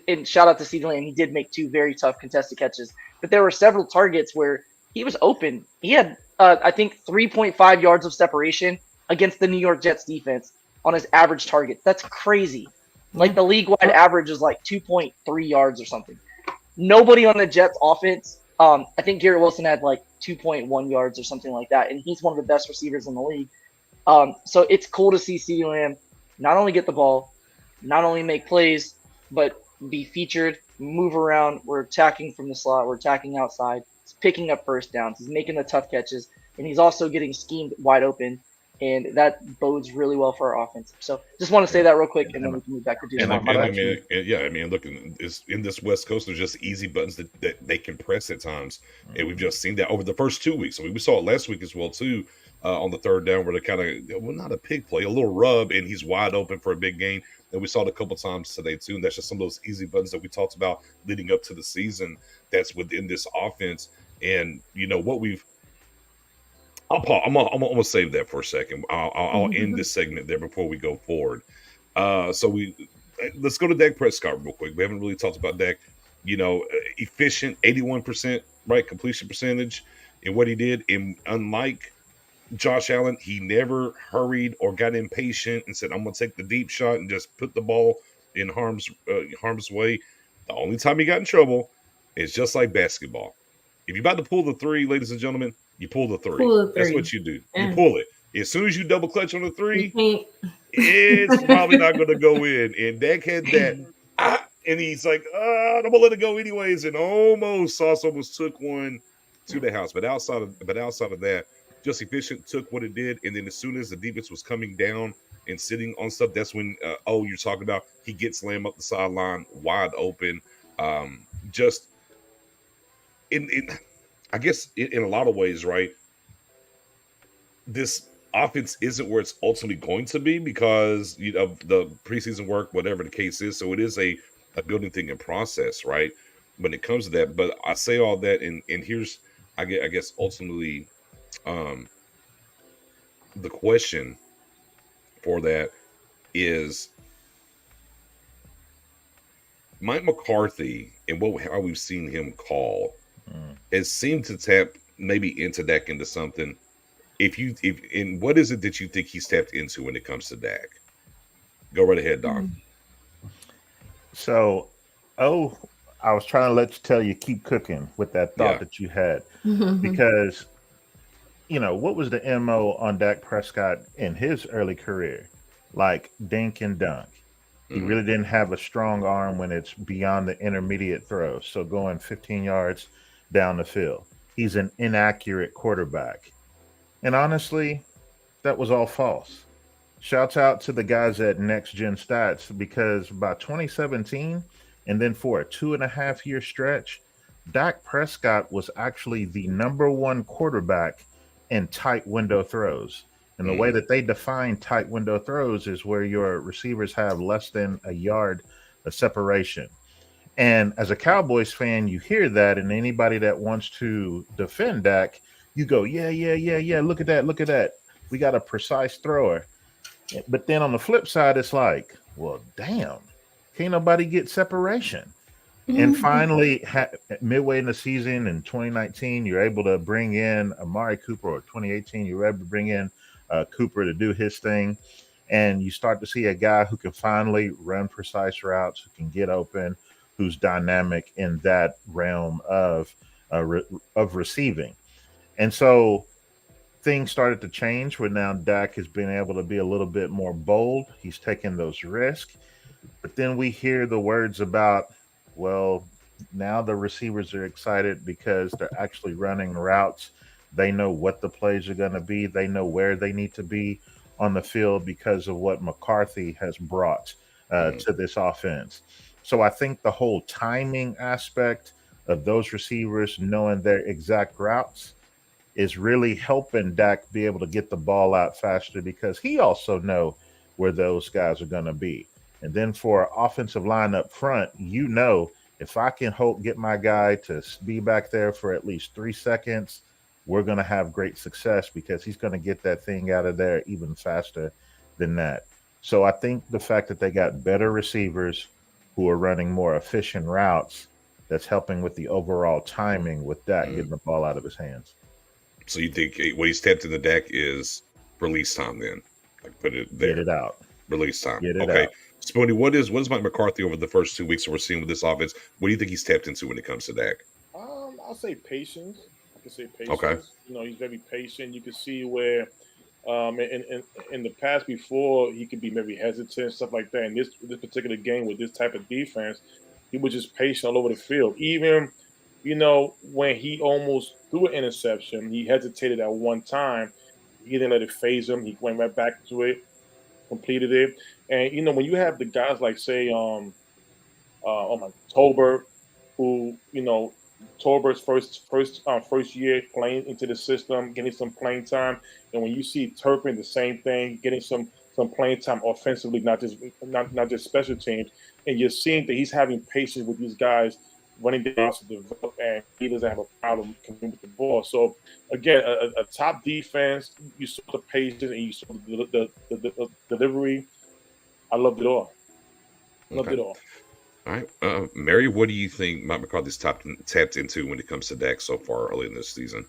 and shout out to CeeDee Lamb, he did make 2 very tough contested catches. But there were several targets where he was open. He had, I think, 3.5 yards of separation against the New York Jets defense on his average target. That's crazy. Like the league-wide average is like 2.3 yards or something. Nobody on the Jets offense. I think Garrett Wilson had like 2.1 yards or something like that, and he's one of the best receivers in the league. So it's cool to see CeeDee Lamb not only get the ball, not only make plays, but be featured, move around. We're attacking from the slot. We're attacking outside. He's picking up first downs. He's making the tough catches, and he's also getting schemed wide open. And that bodes really well for our offense. So just want to say that real quick, and then we can move back to Deuce Vaughn. Look, in this West Coast, there's just easy buttons that they can press at times. And we've just seen that over the first 2 weeks. I mean, we saw it last week as well, too, on the third down where they kind of, not a pig play, a little rub, and he's wide open for a big gain. And we saw it a couple times today, too. And that's just some of those easy buttons that we talked about leading up to the season that's within this offense. And, I'm gonna save that for a second. I'll end this segment there before we go forward. Let's go to Dak Prescott real quick. We haven't really talked about Dak. Efficient, 81%, right, completion percentage in what he did. And unlike Josh Allen, he never hurried or got impatient and said, "I'm going to take the deep shot and just put the ball in harm's way." The only time he got in trouble is just like basketball. If you're about to pull the three, ladies and gentlemen, you pull the three. Pull the That's three. what you do. You Yeah. pull it. As soon as you double clutch on the You three, can't. it's probably not going to go in. And Dak had that. And he's like, I'm going to let it go anyways. And Sauce almost took one to the house. But outside of that, just efficient, took what it did. And then as soon as the defense was coming down and sitting on stuff, that's when, you're talking about he gets slammed up the sideline wide open. Just I guess in a lot of ways, right? This offense isn't where it's ultimately going to be because of the preseason work, whatever the case is. So it is a building thing in process, right? When it comes to that. But I say all that, and here's I guess ultimately the question for that is Mike McCarthy and how we've seen him call has seemed to tap maybe into Dak into something. And what is it that you think he's tapped into when it comes to Dak? Go right ahead, Don. So, I was trying to tell you keep cooking with that thought that you had, because what was the MO on Dak Prescott in his early career? Like dink and dunk. He really didn't have a strong arm when it's beyond the intermediate throws. So going 15 yards down the field. He's an inaccurate quarterback. And honestly, that was all false. Shouts out to the guys at Next Gen Stats, because by 2017, and then for a 2.5-year stretch, Dak Prescott was actually the number one quarterback in tight window throws. And the way that they define tight window throws is where your receivers have less than a yard of separation. And as a Cowboys fan, you hear that, and anybody that wants to defend Dak, you go, yeah. Look at that. We got a precise thrower. But then on the flip side, it's like, well, damn, can't nobody get separation. And finally, midway in the season in 2019, you're able to bring in Amari Cooper, or 2018, you're able to bring in Cooper to do his thing. And you start to see a guy who can finally run precise routes, who can get open, who's dynamic in that realm of receiving. And so things started to change where now Dak has been able to be a little bit more bold. He's taking those risks. But then we hear the words about, well, now the receivers are excited because they're actually running routes. They know what the plays are going to be. They know where they need to be on the field because of what McCarthy has brought to this offense. So I think the whole timing aspect of those receivers knowing their exact routes is really helping Dak be able to get the ball out faster, because he also know where those guys are going to be. And then for offensive line up front, if I can get my guy to be back there for at least 3 seconds, we're going to have great success, because he's going to get that thing out of there even faster than that. So I think the fact that they got better receivers who are running more efficient routes, that's helping with the overall timing with Dak getting the ball out of his hands. So you think what he's tapped in the Dak is release time then? Like put it there. Get it out. Release time. Get it okay. out. Spoony, what is Mike McCarthy over the first 2 weeks that we're seeing with this offense? What do you think he's tapped into when it comes to Dak? I'll say patience. I can say patience. Okay. He's very patient. You can see where in the past before he could be maybe hesitant, stuff like that. In this particular game with this type of defense, he was just patient all over the field. Even, when he almost threw an interception, he hesitated at one time. He didn't let it phase him. He went right back to it, completed it. And, when you have the guys like, say, Tolbert, who, Tolbert's first year playing into the system, getting some playing time, and when you see Turpin, the same thing, getting some playing time offensively, not just special teams, and you're seeing that he's having patience with these guys running the also develop, and he doesn't have a problem coming with the ball. So again, a top defense. You saw the patience and you saw the delivery. I loved it all. Loved Okay. it all. All right. Mary, what do you think Mike McCarthy's tapped into when it comes to Dak so far early in this season?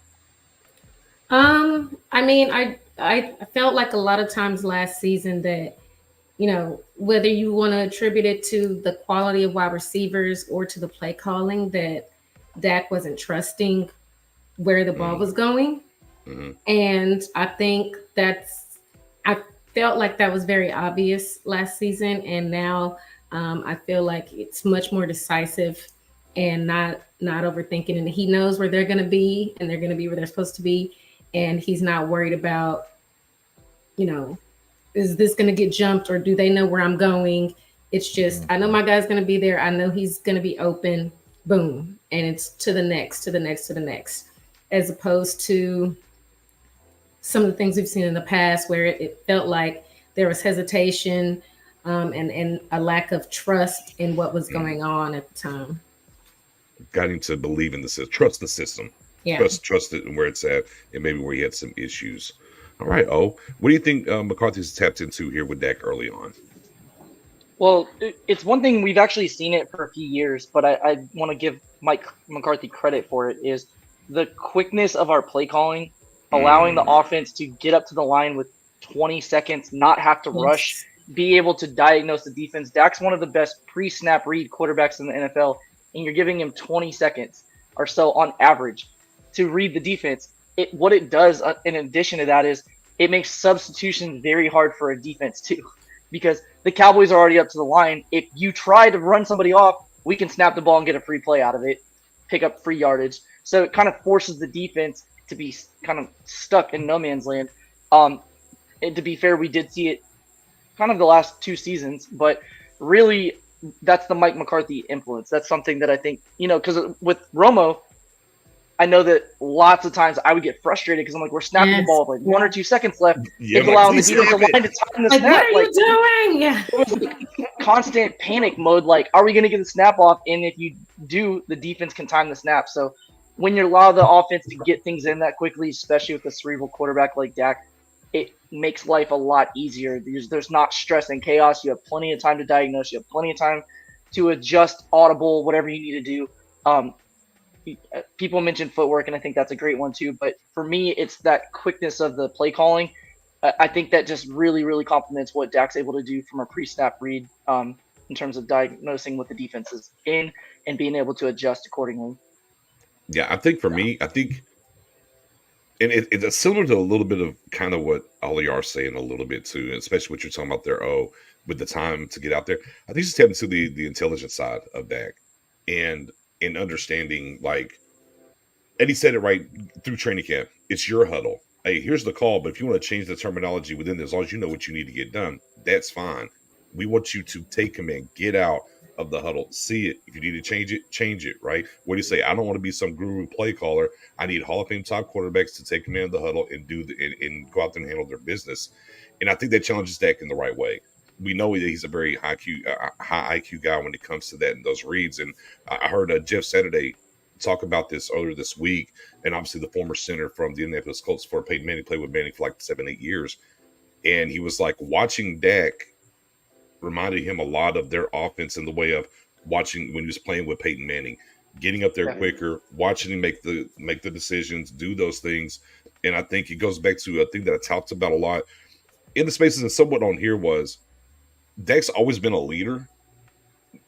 I mean, I felt like a lot of times last season that, you know, whether you want to attribute it to the quality of wide receivers or to the play calling, that Dak wasn't trusting where the ball was going. Mm-hmm. And I think I felt like that was very obvious last season. And now I feel like it's much more decisive and not overthinking. And he knows where they're going to be, and they're going to be where they're supposed to be. And he's not worried about, you know, is this going to get jumped, or do they know where I'm going? It's just, I know my guy's going to be there. I know he's going to be open. Boom. And it's to the next, as opposed to some of the things we've seen in the past where it felt like there was hesitation and a lack of trust in what was going on at the time. Got him to believe in the system, trust the system. Yeah. Trust it and where it's at, and maybe where he had some issues. All right, what do you think McCarthy's tapped into here with Dak early on? Well, it's one thing we've actually seen it for a few years, but I want to give Mike McCarthy credit for it, is the quickness of our play calling, allowing the offense to get up to the line with 20 seconds, not have to rush, be able to diagnose the defense. Dak's one of the best pre-snap read quarterbacks in the NFL, and you're giving him 20 seconds or so on average to read the defense. What it does in addition to that is it makes substitution very hard for a defense too, because the Cowboys are already up to the line. If you try to run somebody off, we can snap the ball and get a free play out of it, pick up free yardage. So it kind of forces the defense to be kind of stuck in no man's land. And to be fair, we did see it kind of the last 2 seasons, but really that's the Mike McCarthy influence. That's something that I think, you know, because with Romo, I know that lots of times I would get frustrated because I'm like, we're snapping the ball with like 1 or 2 seconds left. It's allowing the defensive line to time the snap. What are you doing? Yeah. It was like constant panic mode. Like, are we going to get the snap off? And if you do, the defense can time the snap. So when you allow the offense to get things in that quickly, especially with a cerebral quarterback like Dak, it makes life a lot easier. There's not stress and chaos. You have plenty of time to diagnose. You have plenty of time to adjust, audible, whatever you need to do. People mention footwork, and I think that's a great one too. But for me, it's that quickness of the play calling. I think that just really, really complements what Dak's able to do from a pre-snap read in terms of diagnosing what the defense is in and being able to adjust accordingly. Yeah, I think for me, and it's similar to a little bit of kind of what all of you are saying a little bit too, especially what you're talking about there, with the time to get out there. I think it's tapping to the intelligence side of Dak and understanding, like Eddie said it right through training camp. It's your huddle. Hey, here's the call, but if you want to change the terminology within it, as long as you know what you need to get done, that's fine. We want you to take command, get out of the huddle, see it. If you need to change it, right? What do you say? I don't want to be some guru play caller. I need Hall of Fame top quarterbacks to take command of the huddle and and go out there and handle their business. And I think that challenges Dak in the right way. We know that he's a very high IQ guy when it comes to that and those reads. And I heard Jeff Saturday talk about this earlier this week, and obviously the former center from the Indianapolis Colts for Peyton Manning, played with Manning for like 7-8 years. And he was like, watching Dak reminded him a lot of their offense in the way of watching when he was playing with Peyton Manning, getting up there quicker, watching him make the decisions, do those things. And I think it goes back to a thing that I talked about a lot in the spaces and somewhat on here was Dak's always been a leader,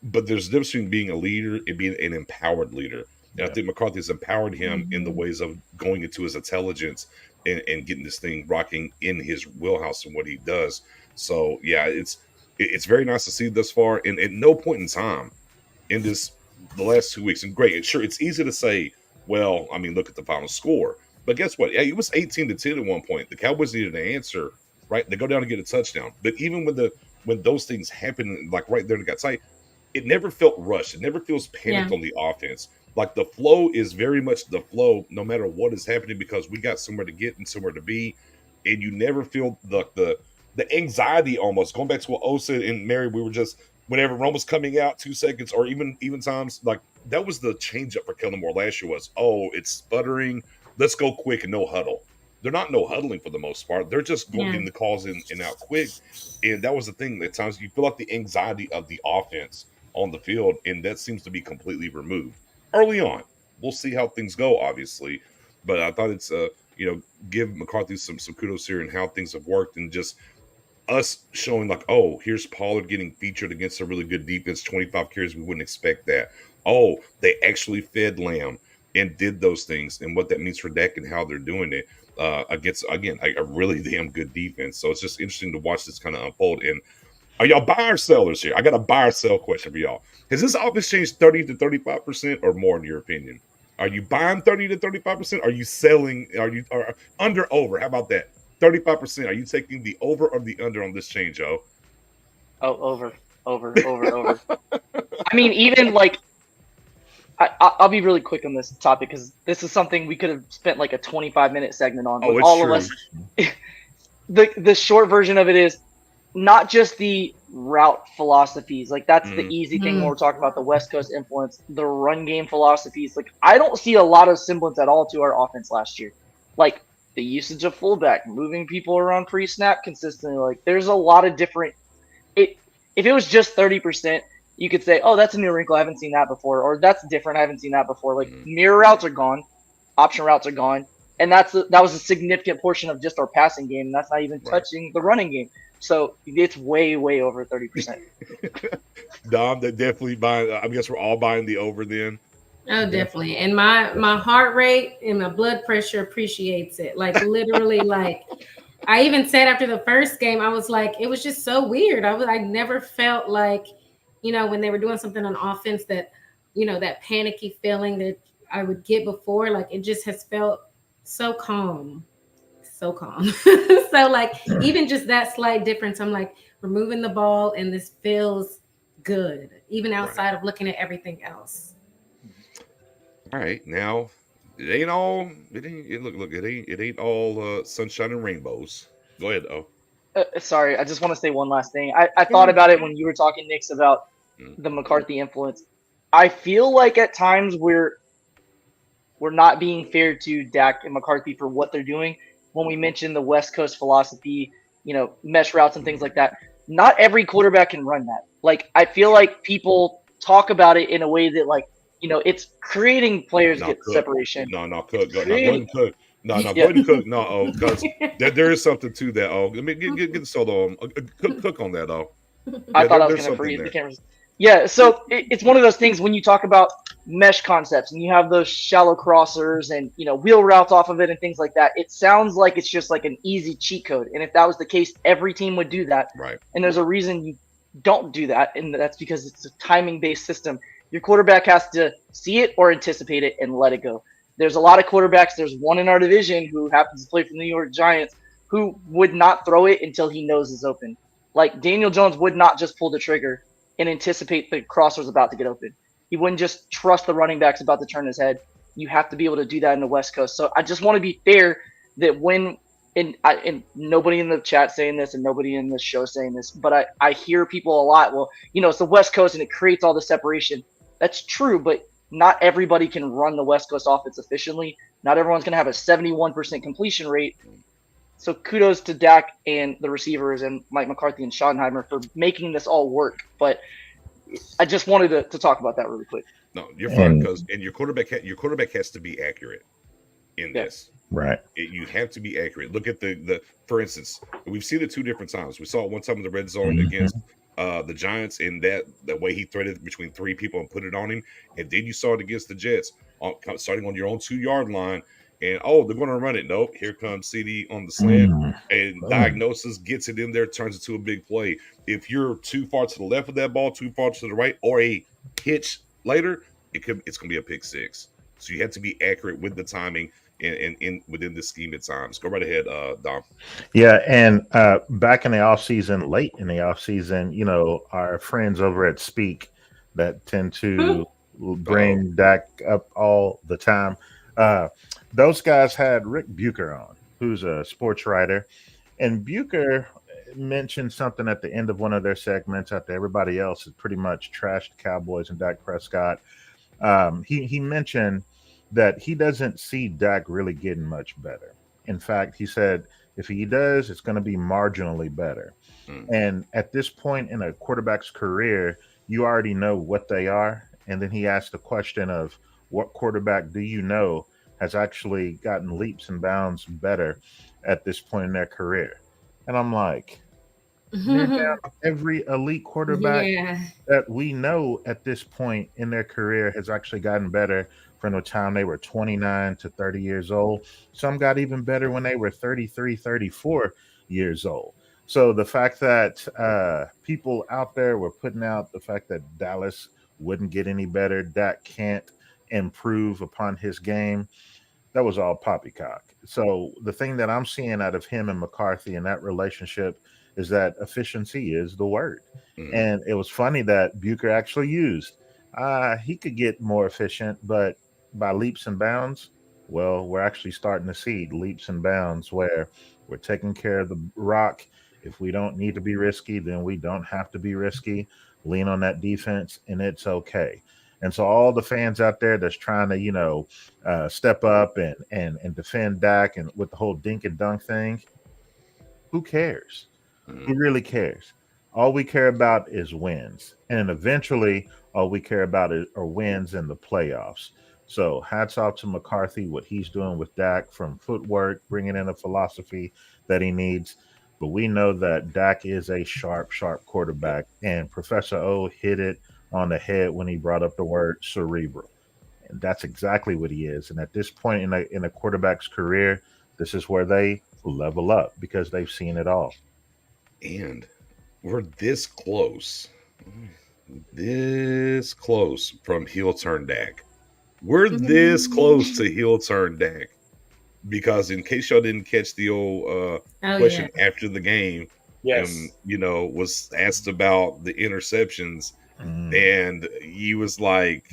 but there's a difference between being a leader and being an empowered leader. And I think McCarthy has empowered him in the ways of going into his intelligence and getting this thing rocking in his wheelhouse and what he does. So, yeah, it's very nice to see thus far. And at no point in time in the last 2 weeks, and great, sure, it's easy to say, well, I mean, look at the final score. But guess what? Yeah, it was 18-10 at one point. The Cowboys needed an answer, right? They go down and get a touchdown. But even when those things happen, like right there in the gut site, it never felt rushed. It never feels panicked on the offense. Like the flow is very much the flow, no matter what is happening, because we got somewhere to get and somewhere to be, and you never feel the anxiety almost. Going back to what O said and Mary, we were just whenever Rome was coming out 2 seconds, or even times like that was the change up for Kellen Moore last year was, it's sputtering. Let's go quick and no huddle. They're not no huddling for the most part. They're just getting the calls in and out quick. And that was the thing. At times you feel like the anxiety of the offense on the field, and that seems to be completely removed early on. We'll see how things go, obviously. But I thought it's give McCarthy some kudos here and how things have worked, and just us showing like, here's Pollard getting featured against a really good defense, 25 carries. We wouldn't expect that. They actually fed Lamb and did those things, and what that means for Dak and how they're doing it against, again, a really damn good defense. So it's just interesting to watch this kind of unfold. And are y'all buy or sellers here? I got a buy or sell question for y'all. Has this offense changed 30 to 35% or more in your opinion? Are you buying 30 to 35%? Are you selling? Are you under over? How about that? 35%. Are you taking the over or the under on this change, Joe? Oh, over. I mean, even like, I'll be really quick on this topic because this is something we could have spent like a 25-minute segment on. It's all true. of us. The short version of it is not just the route philosophies. Like that's the easy thing when we're talking about the West Coast influence. The run game philosophies. Like I don't see a lot of semblance at all to our offense last year. Like the usage of fullback, moving people around pre-snap consistently. Like there's a lot of different. If it was just 30%. You could say, that's a new wrinkle. I haven't seen that before. Or that's different. I haven't seen that before. Like mirror routes are gone. Option routes are gone. And that was a significant portion of just our passing game. And that's not even touching the running game. So it's way, way over 30%. Dom, they're definitely buying. I guess we're all buying the over then. Oh, definitely. And my heart rate and my blood pressure appreciates it. Like literally, like I even said after the first game, I was like, it was just so weird. I never felt like, when they were doing something on offense that, that panicky feeling that I would get before, like it just has felt so calm. So calm. So like even just that slight difference, I'm like, we're moving the ball and this feels good, even outside of looking at everything else. All right. Now it ain't all sunshine and rainbows. Go ahead, though. Sorry, I just want to say one last thing. I thought about it when you were talking, Nix, about the McCarthy influence. I feel like at times we're not being fair to Dak and McCarthy for what they're doing. When we mentioned the West Coast philosophy, mesh routes and things like that, not every quarterback can run that. Like, I feel like people talk about it in a way that, like, it's creating players get separation. Go ahead and cook. No, because there is something to that. Let me get the solo. Cook on that, though. I thought I was going to freeze the cameras. Yeah, so it's one of those things when you talk about mesh concepts and you have those shallow crossers and, wheel routes off of it and things like that. It sounds like it's just like an easy cheat code. And if that was the case, every team would do that. Right. And there's a reason you don't do that, and that's because it's a timing-based system. Your quarterback has to see it or anticipate it and let it go. There's a lot of quarterbacks. There's one in our division who happens to play for the New York Giants who would not throw it until he knows it's open. Like Daniel Jones would not just pull the trigger and anticipate the crosser's about to get open. He wouldn't just trust the running back's about to turn his head. You have to be able to do that in the West Coast. So I just want to be fair that when and nobody in the chat saying this and nobody in the show saying this, but I hear people a lot. Well, it's the West Coast and it creates all the separation. That's true, but not everybody can run the West Coast offense efficiently. Not everyone's going to have a 71% completion rate. So kudos to Dak and the receivers and Mike McCarthy and Schottenheimer for making this all work. But I just wanted to talk about that really quick. No, you're fine, because your quarterback has to be accurate in this. Right. You have to be accurate. Look at the for instance, we've seen it two different times. We saw it one time in the red zone against the Giants, in that way he threaded between three people and put it on him, and then you saw it against the Jets, starting on your own 2-yard line. And they're going to run it. Nope. Here comes CD on the slant, and diagnosis gets it in there, turns it to a big play. If you're too far to the left of that ball, too far to the right, or a hitch later, it's going to be a pick six. So you have to be accurate with the timing and within the scheme at times. Go right ahead, Dom. Yeah, and back in the offseason, late in the offseason, our friends over at Speak that tend to bring Dak up all the time. Those guys had Rick Bucher on, who's a sports writer, and Bucher mentioned something at the end of one of their segments after everybody else has pretty much trashed the Cowboys and Dak Prescott. He mentioned that he doesn't see Dak really getting much better. In fact, he said if he does, it's going to be marginally better. Mm. And at this point in a quarterback's career, you already know what they are. And then he asked the question of what quarterback do you know has actually gotten leaps and bounds better at this point in their career? And I'm like, man, down every elite quarterback Yeah. that we know at this point in their career has actually gotten better from the time they were 29 to 30 years old. Some got even better when they were 33, 34 years old. So the fact that people out there were putting out the fact that Dallas wouldn't get any better, Dak can't improve upon his game, that was all poppycock. So the thing that I'm seeing out of him and McCarthy and that relationship is that efficiency is the word. Mm. And it was funny that Bucher actually used. He could get more efficient, but by leaps and bounds, well, we're actually starting to see leaps and bounds where we're taking care of the rock. If we don't need to be risky, then we don't have to be risky. Lean on that defense, and it's okay. And so all the fans out there that's trying to, step up and defend Dak and with the whole dink and dunk thing, who cares? Who really cares? All we care about is wins. And eventually, all we care about are wins in the playoffs. So hats off to McCarthy, what he's doing with Dak from footwork, bringing in a philosophy that he needs. But we know that Dak is a sharp, sharp quarterback. And Professor O hit it on the head when he brought up the word cerebral. And that's exactly what he is. And at this point in a quarterback's career, this is where they level up because they've seen it all. And we're this close from heel turn Dak. We're this close to heel turn Dak. Because in case y'all didn't catch the old question after the game, Yes. Was asked about the interceptions, and he was like,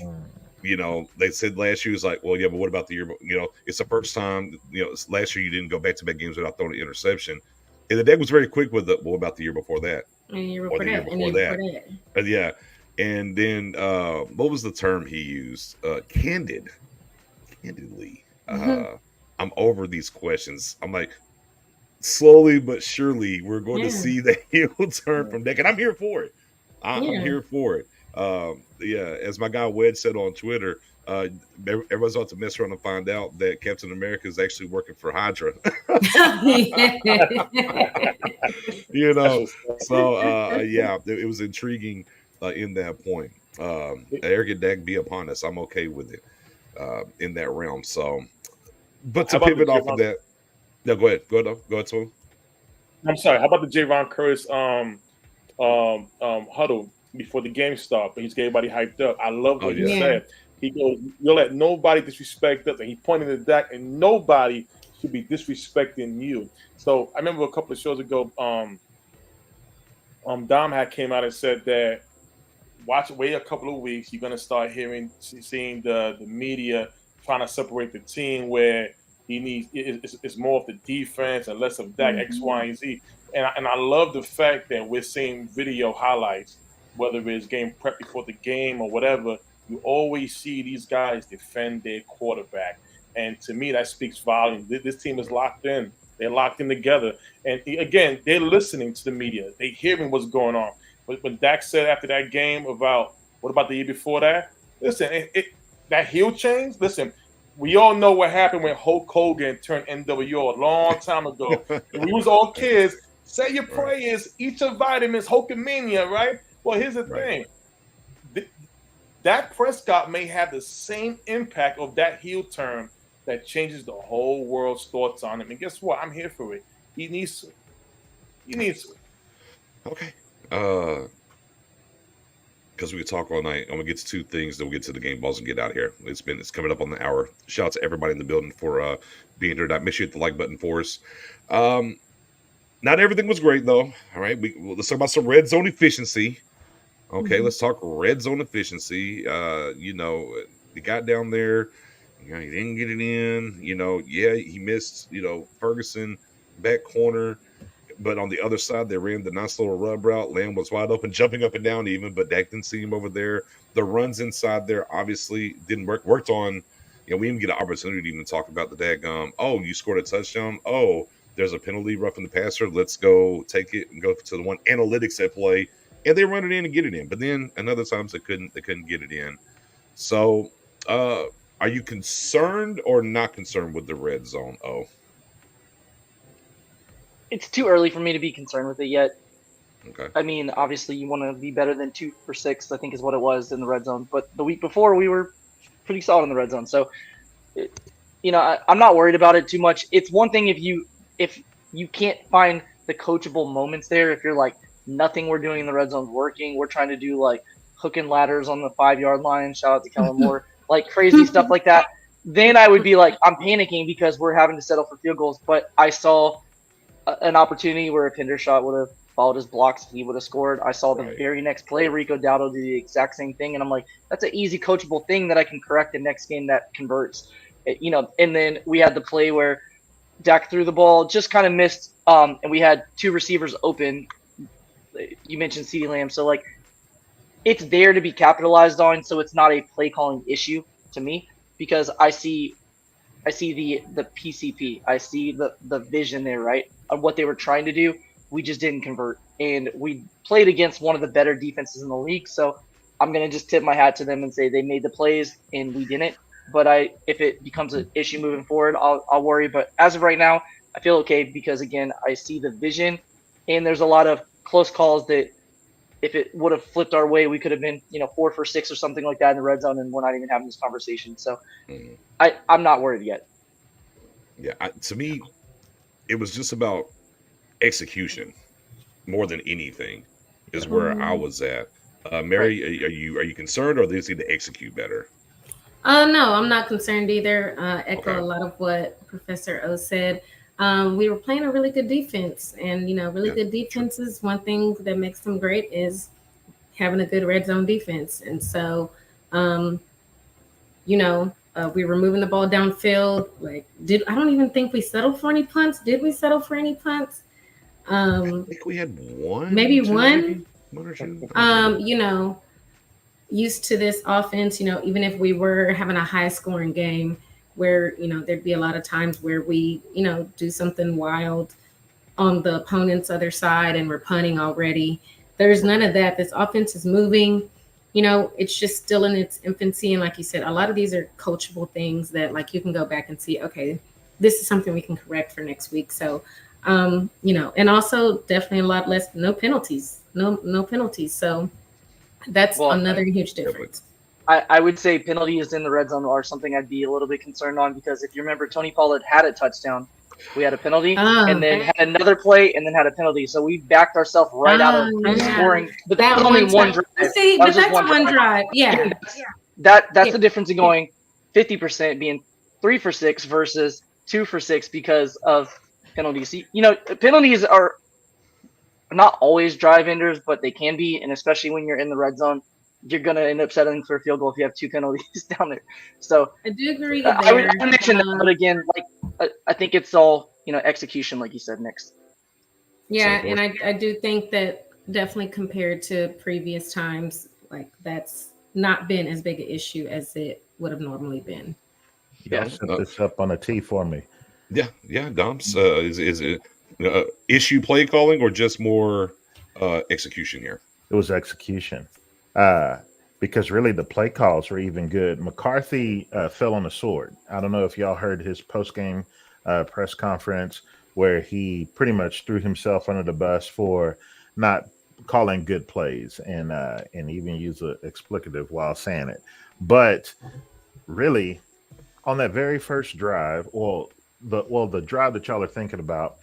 they said last year was like, well, yeah, but what about the year? It's the first time, last year you didn't go back to back games without throwing an interception. And the Dak was very quick with it. What about the year before that? And the year Or the year before that? that. Yeah. And then what was the term he used? Candidly. I'm over these questions. I'm like, slowly but surely, we're going to see the heel turn from Dak, and I'm here for it. I'm here for it. As my guy Wedge said on Twitter, everyone's about to mess around and find out that Captain America is actually working for Hydra. It was intriguing in that point. Arrogant Dak be upon us. I'm okay with it in that realm. So, but to pivot off of that, no, go ahead. Go ahead, Swoon. I'm sorry. How about the Javon Curtis huddle before the game started? He's getting everybody hyped up. I love what he said. He goes, "You'll let nobody disrespect us," and he pointed at Dak, and nobody should be disrespecting you. So I remember a couple of shows ago, Dom had came out and said that wait a couple of weeks, you're gonna start seeing the media trying to separate the team where he needs it's more of the defense and less of that X, Y, and Z. And I love the fact that we're seeing video highlights, whether it's game prep before the game or whatever. You always see these guys defend their quarterback, and to me that speaks volumes. This team is locked in. They're locked in together, and again, they're listening to the media. They're hearing what's going on. But when Dak said after that game about what about the year before that? Listen, that heel change. Listen. We all know what happened when Hulk Hogan turned NWO a long time ago. When we was all kids, say your prayers, eat your vitamins, Hulkamania, right? Well, here's the thing. Dak Prescott may have the same impact of that heel turn that changes the whole world's thoughts on him. And guess what? I'm here for it. He needs to. Okay. Because we could talk all night. I'm gonna get to two things, then we'll get to the game balls and get out of here. It's coming up on the hour. Shout out to everybody in the building for being here. Make sure you hit the like button for us. Not everything was great though. All right, let's talk about some red zone efficiency. Okay, let's talk red zone efficiency. He got down there. He didn't get it in. He missed. Ferguson back corner. But on the other side, they ran the nice little rub route. Lamb was wide open, jumping up and down even, but Dak didn't see him over there. The runs inside there obviously didn't work. Worked on, we didn't get an opportunity to even talk about the daggum. Oh, you scored a touchdown. Oh, there's a penalty roughing the passer. Let's go take it and go to the one analytics at play. And they run it in and get it in. But then another times they couldn't get it in. So are you concerned or not concerned with the red zone? Oh. It's too early for me to be concerned with it yet. Okay. I mean, obviously, you want to be better than 2 for 6, I think is what it was in the red zone. But the week before, we were pretty solid in the red zone. So, I'm not worried about it too much. It's one thing if you can't find the coachable moments there. If you're like, nothing we're doing in the red zone is working. We're trying to do like hook and ladders on the 5-yard line. Shout out to Kellen Moore, like crazy stuff like that. Then I would be like, I'm panicking because we're having to settle for field goals. But I saw an opportunity where if Hendershot would have followed his blocks, he would have scored. I saw the very next play, Rico Dowdle do the exact same thing. And I'm like, that's an easy coachable thing that I can correct the next game that converts. And then we had the play where Dak threw the ball, just kind of missed, and we had 2 receivers open. You mentioned CeeDee Lamb. So, like, it's there to be capitalized on, so it's not a play calling issue to me because I see the PCP. I see the vision there, right, of what they were trying to do. We just didn't convert. And we played against one of the better defenses in the league, so I'm going to just tip my hat to them and say they made the plays and we didn't. But if it becomes an issue moving forward, I'll worry. But as of right now, I feel okay because, again, I see the vision, and there's a lot of close calls that if it would have flipped our way, we could have been, 4 for 6 or something like that in the red zone, and we're not even having this conversation. So I'm not worried yet. Yeah, to me, it was just about execution more than anything is where I was at. Mary, are you concerned, or do they just need to execute better? No, I'm not concerned either. Echo a lot of what Professor O said. We were playing a really good defense, and really good defenses. One thing that makes them great is having a good red zone defense. And so, we were moving the ball downfield. Like, I don't even think we settled for any punts. Did we settle for any punts? I think we had one, maybe one. One or two. Used to this offense, even if we were having a high scoring game where, there'd be a lot of times where we, do something wild on the opponent's other side and we're punting already. There's none of that. This offense is moving, it's just still in its infancy. And like you said, a lot of these are coachable things that like you can go back and see, okay, this is something we can correct for next week. So, and also definitely a lot less, no penalties. So that's another huge difference. I would say penalties in the red zone are something I'd be a little bit concerned on because if you remember, Tony Pollard had a touchdown. We had a penalty and then had another play and then had a penalty. So we backed ourselves right out of scoring. But that was only one drive. See, but that's one drive. Yeah. That's the difference in going 50% being 3 for 6 versus 2 for 6 because of penalties. Penalties are not always drive enders, but they can be, and especially when you're in the red zone, you're going to end up settling for a field goal if you have 2 penalties down there. So I do agree. I would mention that, but again, I think it's all execution, like you said, next. Yeah, and I do think that definitely compared to previous times, like that's not been as big an issue as it would have normally been. Yeah, set this up on a tee for me. Yeah, Doms. Is it issue play calling or just more execution here? It was execution. Because really the play calls were even good. McCarthy fell on the sword. I don't know if y'all heard his post-game press conference where he pretty much threw himself under the bus for not calling good plays and even use an explicative while saying it. But really, on that very first drive, the drive that y'all are thinking about,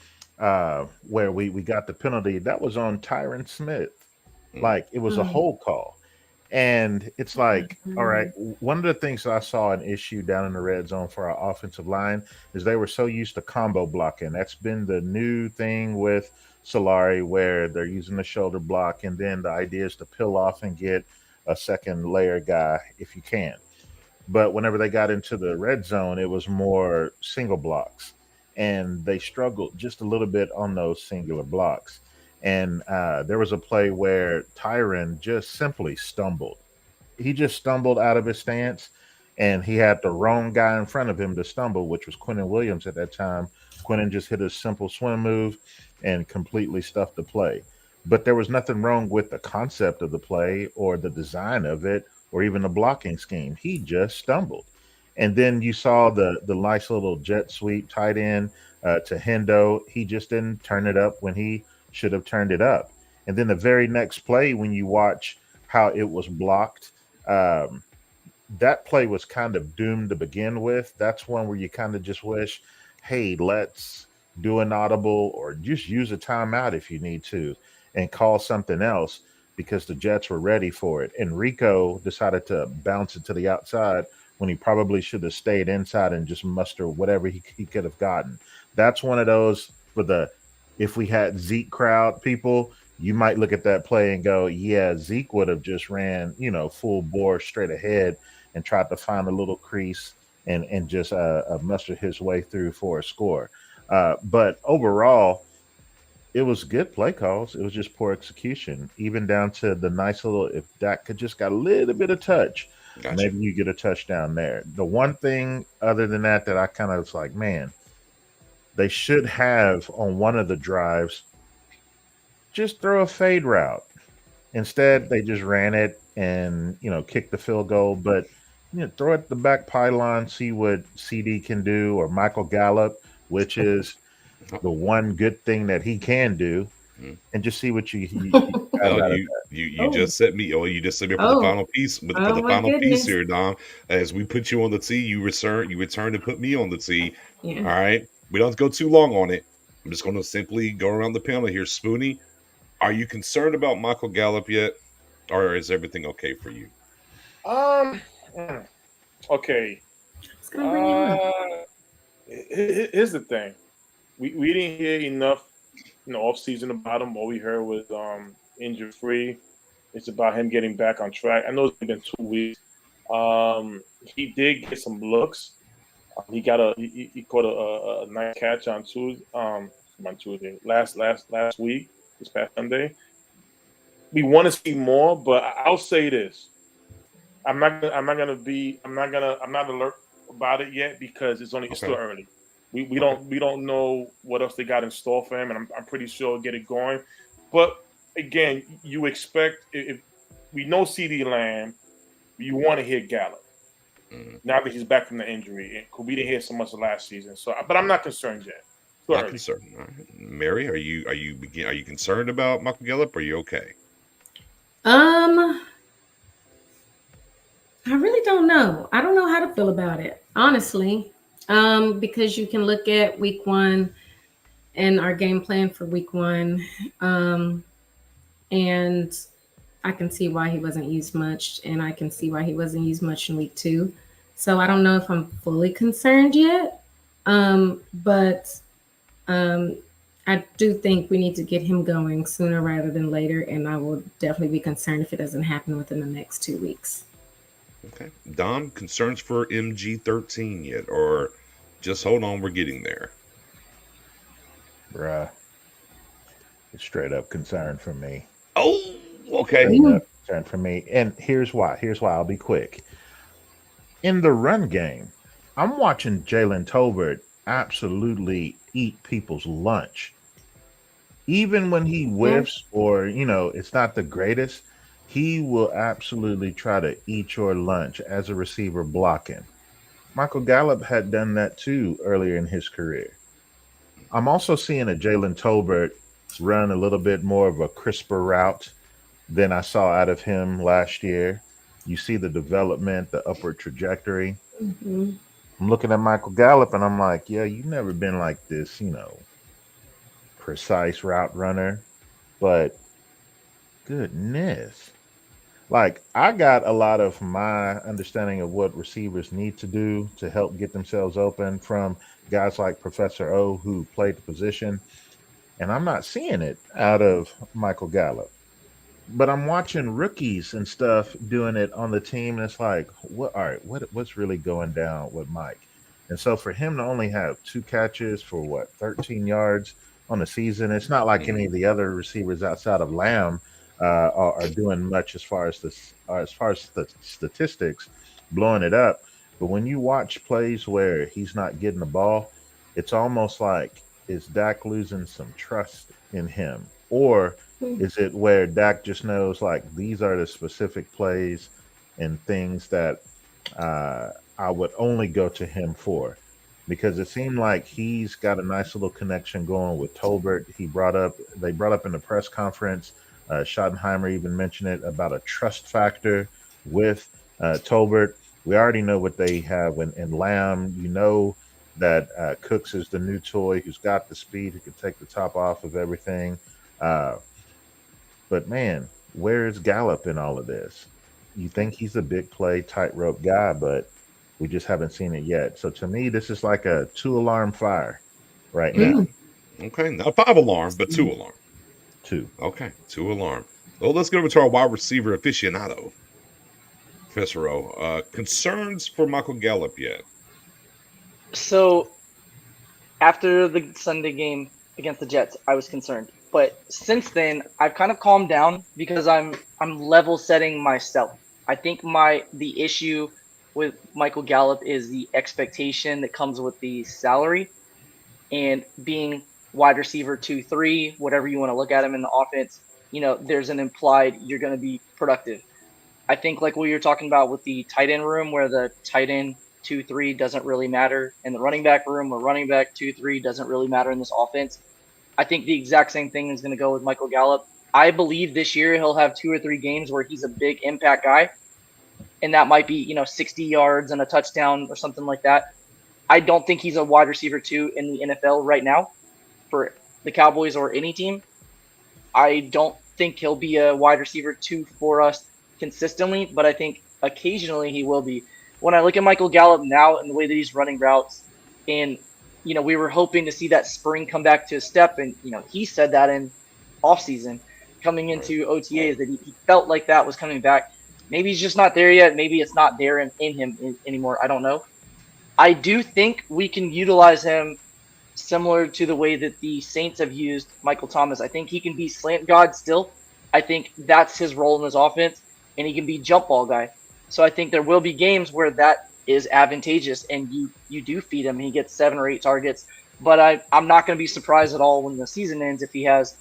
where we got the penalty, that was on Tyron Smith. Like, it was a hold call. And it's like, all right, one of the things that I saw an issue down in the red zone for our offensive line is they were so used to combo blocking. That's been the new thing with Solari, where they're using the shoulder block, and then the idea is to peel off and get a second layer guy if you can. But whenever they got into the red zone, it was more single blocks. and they struggled just a little bit on those singular blocks. And there was a play where Tyron just simply stumbled. He just stumbled out of his stance, and he had the wrong guy in front of him to stumble, which was Quentin Williams at that time. Quentin just hit a simple swim move and completely stuffed the play. But there was nothing wrong with the concept of the play or the design of it or even the blocking scheme. He just stumbled. And then you saw the nice little jet sweep tight end to Hendo. He just didn't turn it up when he should have turned it up. And then the very next play, when you watch how it was blocked, um, that play was kind of doomed to begin with. That's one where you kind of just wish, hey, let's do an audible or just use a timeout if you need to and call something else because the Jets were ready for it. And Rico decided to bounce it to the outside when he probably should have stayed inside and just muster whatever he could have gotten. That's one of those for the if we had Zeke crowd people, you might look at that play and go, yeah, Zeke would have just ran, full bore straight ahead and tried to find a little crease and just muster his way through for a score. But overall, it was good play calls. It was just poor execution, even down to the nice little, if Dak could just got a little bit of touch, Gotcha. maybe you get a touchdown there. The one thing other than that I kind of was like, man, they should have on one of the drives just throw a fade route. Instead, they just ran it and, kicked the field goal. But, throw it at the back pylon, see what CD can do or Michael Gallup, which is the one good thing that he can do, and just see what you just set me. Oh, you just set me up for the final piece. For the my final piece goodness. here, Dom. As we put you on the tee, you return to put me on the tee. Yeah. All right, we don't go too long on it. I'm just going to simply go around the panel here. Spoonie, are you concerned about Michael Gallup yet, or is everything okay for you? Okay. It's gonna bring you up. Here's the thing. We didn't hear enough off season about him. All we heard was injury free. It's about him getting back on track. I know it's been 2 weeks. He did get some looks. He got he caught a nice catch on Tuesday. On Tuesday last week, this past Sunday. We want to see more, but I'll say this: I'm not alert about it yet because it's still early. We don't know what else they got in store for him, and I'm pretty sure he'll get it going. But again, you expect if we know CD Lamb, you want to hear Gallup. Now that he's back from the injury, we didn't hear so much last season. So, but I'm not concerned yet. Not concerned. All right. Mary, are you concerned about Michael Gallup? Or are you okay? I really don't know. I don't know how to feel about it, honestly. Because you can look at week 1 and our game plan for week 1. And I can see why he wasn't used much, and I can see why he wasn't used much in week 2. So I don't know if I'm fully concerned yet. But I do think we need to get him going sooner rather than later, and I will definitely be concerned if it doesn't happen within the next 2 weeks. Okay. Dom, concerns for MG13 yet? Or just hold on, we're getting there? Bruh. It's straight up concern for me. Oh, okay. Straight up concern for me. And here's why. I'll be quick. In the run game, I'm watching Jalen Tolbert absolutely eat people's lunch. Even when he whiffs or, it's not the greatest, he will absolutely try to eat your lunch as a receiver blocking. Michael Gallup had done that too earlier in his career. I'm also seeing a Jalen Tolbert run a little bit more of a crisper route than I saw out of him last year. You see the development, the upward trajectory. Mm-hmm. I'm looking at Michael Gallup and I'm like, yeah, you've never been like this, precise route runner. But goodness. Like, I got a lot of my understanding of what receivers need to do to help get themselves open from guys like Professor O, who played the position. And I'm not seeing it out of Michael Gallup. But I'm watching rookies and stuff doing it on the team. And it's like, what's really going down with Mike? And so for him to only have 2 catches for 13 yards on the season, it's not like any of the other receivers outside of Lamb are doing much as far as the statistics, blowing it up. But when you watch plays where he's not getting the ball, it's almost like, is Dak losing some trust in him? Or is it where Dak just knows, like, these are the specific plays and things that I would only go to him for? Because it seemed like he's got a nice little connection going with Tolbert. They brought up in the press conference, Schottenheimer even mentioned it about a trust factor with Tolbert. We already know what they have in Lamb. You know that Cooks is the new toy who's got the speed, who can take the top off of everything. But man, where is Gallup in all of this? You think he's a big play, tightrope guy, but we just haven't seen it yet. So to me, this is like a 2-alarm fire right now. Okay, not 5-alarm, but 2-alarm. 2. Okay, 2-alarm. Well, let's get over to our wide receiver aficionado, Professor O. Concerns for Michael Gallup yet? So after the Sunday game against the Jets, I was concerned. But since then, I've kind of calmed down because I'm level setting myself. I think the issue with Michael Gallup is the expectation that comes with the salary and being wide receiver 2-3, whatever you want to look at him in the offense. There's an implied you're going to be productive. I think like what you're talking about with the tight end room, where the tight end 2-3 doesn't really matter, and the running back room where running back 2-3 doesn't really matter in this offense. I think the exact same thing is going to go with Michael Gallup. I believe this year he'll have 2 or 3 games where he's a big impact guy, and that might be 60 yards and a touchdown or something like that. I don't think he's a wide receiver 2 in the NFL right now for the Cowboys or any team. I don't think he'll be a wide receiver 2 for us consistently, but I think occasionally he will be. When I look at Michael Gallup now and the way that he's running routes, and we were hoping to see that spring come back to a step, and he said that in offseason, coming into OTAs, that he felt like that was coming back. Maybe he's just not there yet. Maybe it's not there in him anymore. I don't know. I do think we can utilize him similar to the way that the Saints have used Michael Thomas. I think he can be slant god still. I think that's his role in this offense, and he can be jump ball guy. So I think there will be games where that is advantageous, and you do feed him. He gets 7 or 8 targets, but I'm not going to be surprised at all when the season ends if he has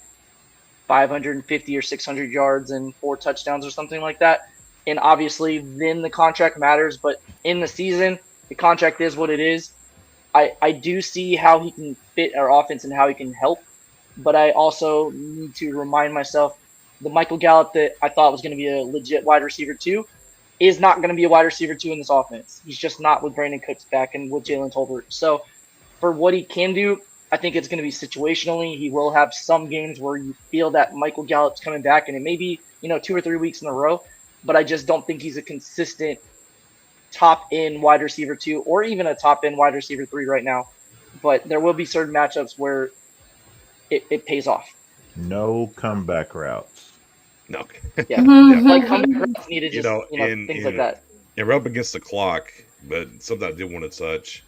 550 or 600 yards and 4 touchdowns or something like that. And obviously, then the contract matters. But in the season, the contract is what it is. I do see how he can fit our offense and how he can help. But I also need to remind myself the Michael Gallup that I thought was going to be a legit wide receiver 2 is not going to be a wide receiver 2 in this offense. He's just not with Brandon Cooks back and with Jalen Tolbert. So for what he can do, I think it's going to be situationally. He will have some games where you feel that Michael Gallup's coming back, and it may be 2 or 3 weeks in a row. But I just don't think he's a consistent top-end wide receiver 2 or even a top-end wide receiver 3 right now. But there will be certain matchups where it pays off. No comeback routes. No. Yeah. Yeah. Like comeback routes needed just things like that. And we're up against the clock, but something I did want to touch.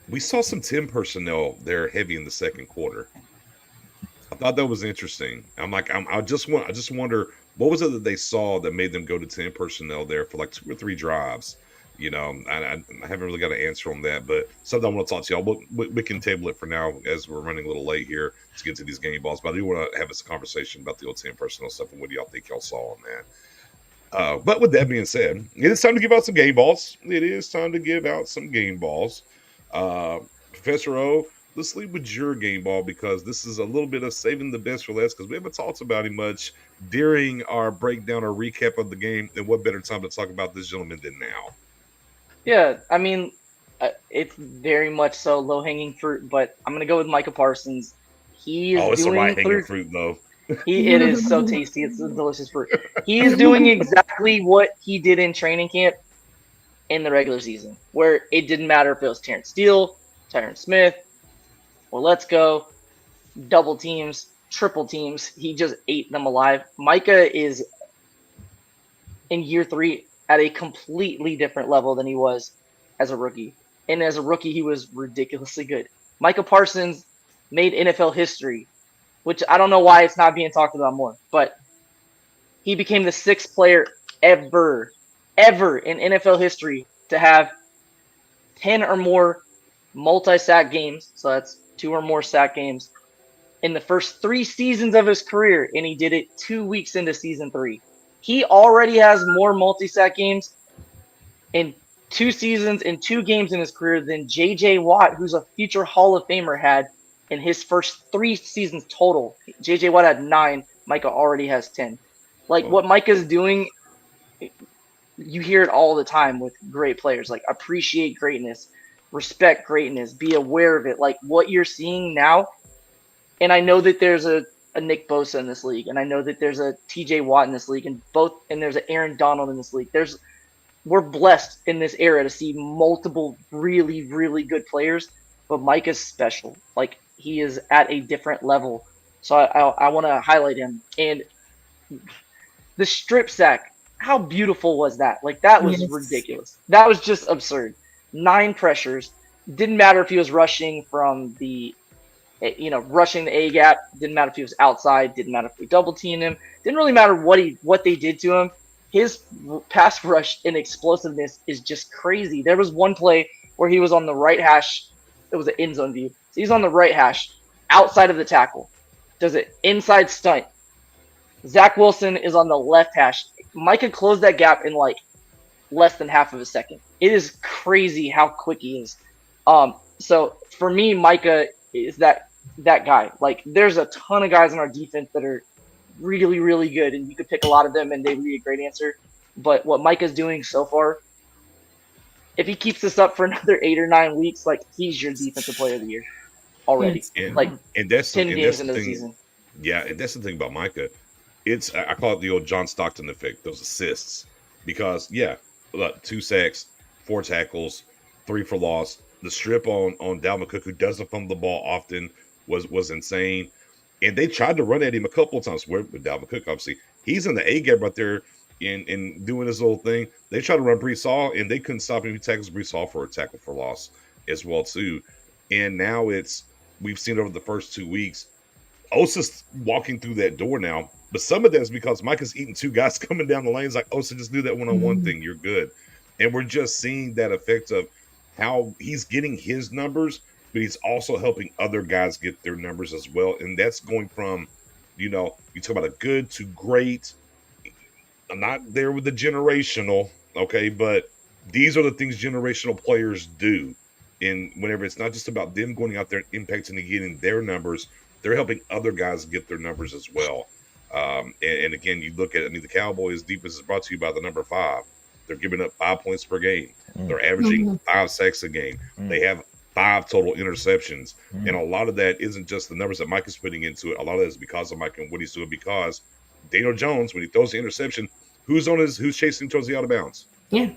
We saw some 10 personnel there heavy in the second quarter. I thought that was interesting. I just wonder what was it that they saw that made them go to 10 personnel there for like 2 or 3 drives. I haven't really got an answer on that, but something I want to talk to y'all. We can table it for now as we're running a little late here to get to these game balls. But I do want to have this conversation about the old 10 personnel stuff and what do y'all think y'all saw on that. But with that being said, it is time to give out some game balls. Professor O, let's leave with your game ball because this is a little bit of saving the best for last because we haven't talked about him much during our breakdown or recap of the game. And what better time to talk about this gentleman than now? Yeah, I mean, it's very much so low-hanging fruit, but I'm going to go with Micah Parsons. It's a right-hanging fruit, though. It is so tasty. It's a delicious fruit. He is doing exactly what he did in training camp in the regular season, where it didn't matter if it was Terrence Steele, Tyron Smith, or let's go, double teams, triple teams. He just ate them alive. Micah is in year 3 at a completely different level than he was as a rookie. and as a rookie, he was ridiculously good. Micah Parsons made NFL history, which I don't know why it's not being talked about more, but he became the 6th player ever in NFL history to have 10 or more multi-sack games. So that's 2 or more sack games in the first 3 seasons of his career, and he did it 2 weeks into season 3. He already has more multi-sack games in 2 seasons and 2 games in his career than J.J. Watt, who's a future Hall of Famer, had in his first 3 seasons total. J.J. Watt had 9. Micah already has 10. Like, what Micah's doing, you hear it all the time with great players. Like, appreciate greatness, respect greatness, be aware of it. Like, what you're seeing now, and I know that there's a Nick Bosa in this league, and I know that there's a T.J. Watt in this league, and there's an Aaron Donald in this league. We're blessed in this era to see multiple really, really good players, but Micah's special. Like, he is at a different level. So I want to highlight him. And the strip sack, how beautiful was that? Like, that was ridiculous. That was just absurd. 9 pressures. Didn't matter if he was rushing from rushing the A gap. Didn't matter if he was outside. Didn't matter if we double teamed him. Didn't really matter what they did to him. His pass rush and explosiveness is just crazy. There was one play where he was on the right hash. It was an end zone view. So he's on the right hash, outside of the tackle. Does it inside stunt. Zach Wilson is on the left hash. Micah closed that gap in like less than half of a second. It is crazy how quick he is. So for me, Micah is that guy. Like, there's a ton of guys on our defense that are really, really good, and you could pick a lot of them and they would be a great answer. But what Micah's doing so far, if he keeps this up for another 8 or 9 weeks, like, he's your defensive player of the year already. And that's 10 games the into the thing. season. Yeah, and that's the thing about Micah. I call it the old John Stockton effect, those assists. Because, look, 2 sacks, 4 tackles, 3 for loss. The strip on Dalvin Cook, who doesn't fumble the ball often, was insane. And they tried to run at him a couple of times with Dalvin Cook, obviously. He's in the A gap right there in doing his little thing. They tried to run Brees Hall, and they couldn't stop him. He tackles Brees Hall for a tackle for loss as well, too. And now we've seen over the first 2 weeks, Osa's walking through that door now. But some of that is because Micah's eating 2 guys coming down the lanes like, Osa, just do that one-on-one thing. You're good. And we're just seeing that effect of how he's getting his numbers, but he's also helping other guys get their numbers as well. And that's going from, you talk about a good to great. I'm not there with the generational, okay, but these are the things generational players do. And whenever it's not just about them going out there and impacting and getting their numbers, they're helping other guys get their numbers as well. And again, you look at the Cowboys' defense is brought to you by the number 5. They're giving up 5 points per game. They're averaging 5 sacks a game. They have 5 total interceptions. And a lot of that isn't just the numbers that Mike is putting into it. A lot of that is because of Mike and what he's doing, because Daniel Jones, when he throws the interception, who's chasing towards the out of bounds? Yeah.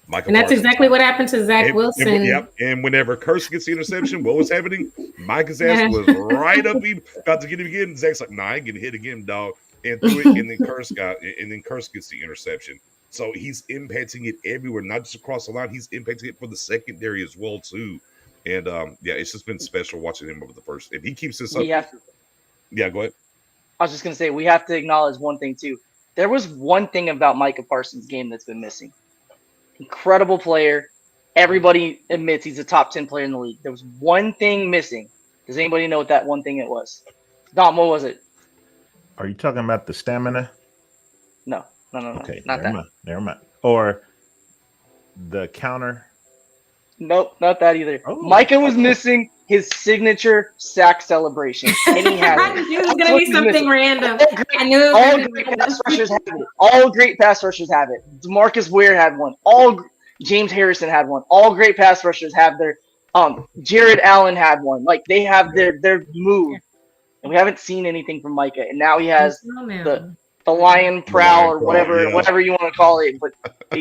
Michael and that's Parsons. exactly what happened to Zach Wilson. Yep. And whenever Curse gets the interception, what was happening? Micah's ass was right up, about to get him again. Zach's like, I ain't getting hit again, dog. And threw it, and then Curse gets the interception. So he's impacting it everywhere, not just across the line. He's impacting it for the secondary as well, too. And it's just been special watching him over the first. If he keeps this up, go ahead. I was just gonna say we have to acknowledge one thing too. There was one thing about Micah Parsons' game that's been missing. Incredible player. Everybody admits he's a top 10 player in the league. There was one thing missing. Does anybody know what that one thing it was? Dom, what was it? Are you talking about the stamina? No. Okay, not that. Never mind. Or the counter? Nope, not that either. Oh. Micah was missing his signature sack celebration, and he had I knew it was going to be something random. I knew it was all gonna great be pass rushers have it. All great pass rushers have it. DeMarcus Ware had one. James Harrison had one. All great pass rushers have their. Jared Allen had one. Like, they have their move, and we haven't seen anything from Micah, and now he has the lion prowl or whatever you want to call it. But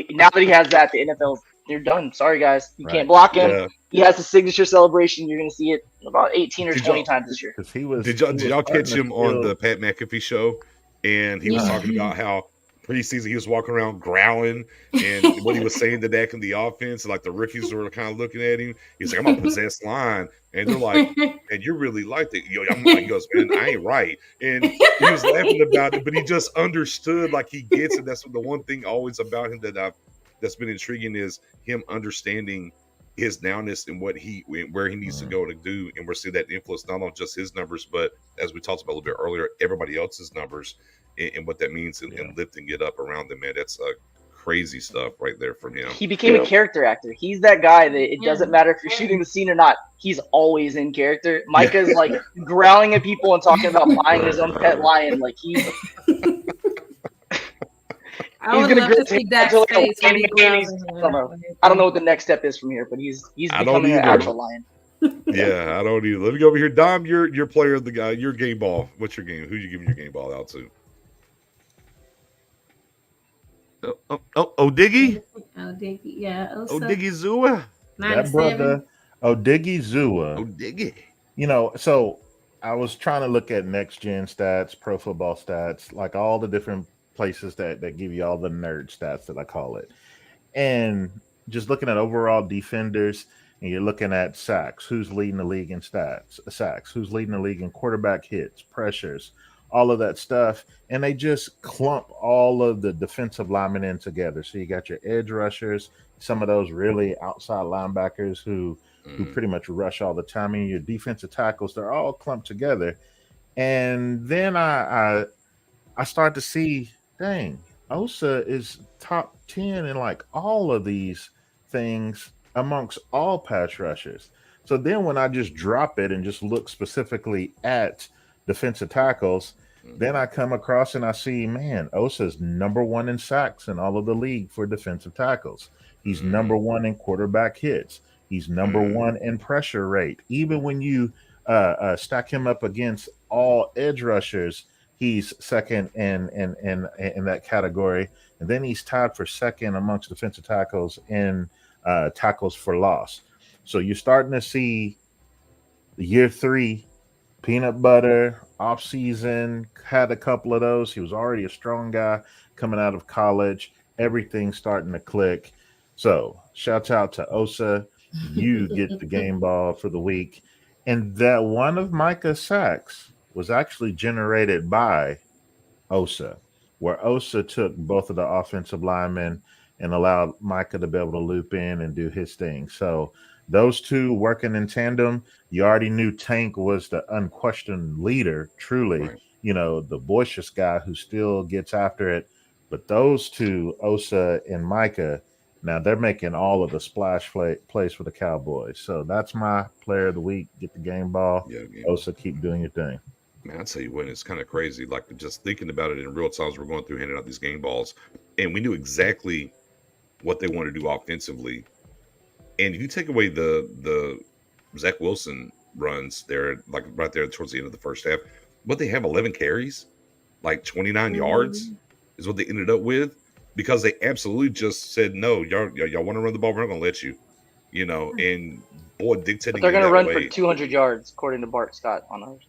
now that he has that, the NFL, you're done. Sorry, guys. You can't block him. Yeah. He has a signature celebration. You're going to see it about 18 or 20 times this year. Did y'all catch him on the Pat McAfee show? And he was talking about how preseason, he was walking around growling, and what he was saying to Dak in the offense, like the rookies were kind of looking at him. He's like, "I'm a possessed line," and they're like, "And you really like that?" He goes, "Man, I ain't right," and he was laughing about it, but he just understood, like he gets it. That's the one thing always about him that's been intriguing is him understanding his nowness and where he needs to go to do, and we're seeing that influence not on just his numbers, but as we talked about a little bit earlier, everybody else's numbers and what that means and lifting it up around them. Man, that's crazy stuff right there from him. He became a character actor. He's that guy that it doesn't matter if you're shooting the scene or not. He's always in character. Micah's like growling at people and talking about buying his own pet lion. Like he's I would love to see Dak's face when he growls. I don't know what the next step is from here, but he's becoming an actual lion. Yeah, I don't either. Let me go over here. Dom, your player of the guy, your game ball. What's your game? Who you giving your game ball out to? Odiggy? Odiggy, yeah. Odiggy Zua? That brother, Odiggy Zua. Odiggy. You know, so I was trying to look at next gen stats, pro football stats, like all the different places that give you all the nerd stats that I call it. And just looking at overall defenders, and you're looking at sacks, who's leading the league in sacks, who's leading the league in quarterback hits, pressures, all of that stuff. And they just clump all of the defensive linemen in together. So you got your edge rushers, some of those really outside linebackers who pretty much rush all the time, and your defensive tackles, they're all clumped together. And then I start to see, dang, Osa is top 10 in like all of these things amongst all pass rushers. So then when I just drop it and just look specifically at defensive tackles, then I come across and I see, man, Osa's number one in sacks in all of the league for defensive tackles. He's number one in quarterback hits. He's number one in pressure rate. Even when you stack him up against all edge rushers, he's second in that category. And then he's tied for second amongst defensive tackles in tackles for loss. So you're starting to see the year 3 peanut butter off season, had a couple of those. He was already a strong guy coming out of college. Everything's starting to click. So shouts out to Osa. You get the game ball for the week. And that one of Micah's sacks was actually generated by Osa, where Osa took both of the offensive linemen and allowed Micah to be able to loop in and do his thing. So those two working in tandem, you already knew Tank was the unquestioned leader, truly, Right. You know, the boisterous guy who still gets after it. But those two, Osa and Micah, now they're making all of the splash plays for the Cowboys. So that's my player of the week. Get the game ball. Yeah, game Osa, keep doing your thing. Man, I tell you what, it's kind of crazy. Like just thinking about it in real time as we're going through handing out these game balls, and we knew exactly what they want to do offensively. And if you take away the Zach Wilson runs there, like right there towards the end of the first half, what they have 11 carries, like 29 yards is what they ended up with, because they absolutely just said, no, y'all want to run the ball, we're not going to let you, you know, and boy, dictating. But they're going to run way. for 200 yards, according to Bart Scott on ours.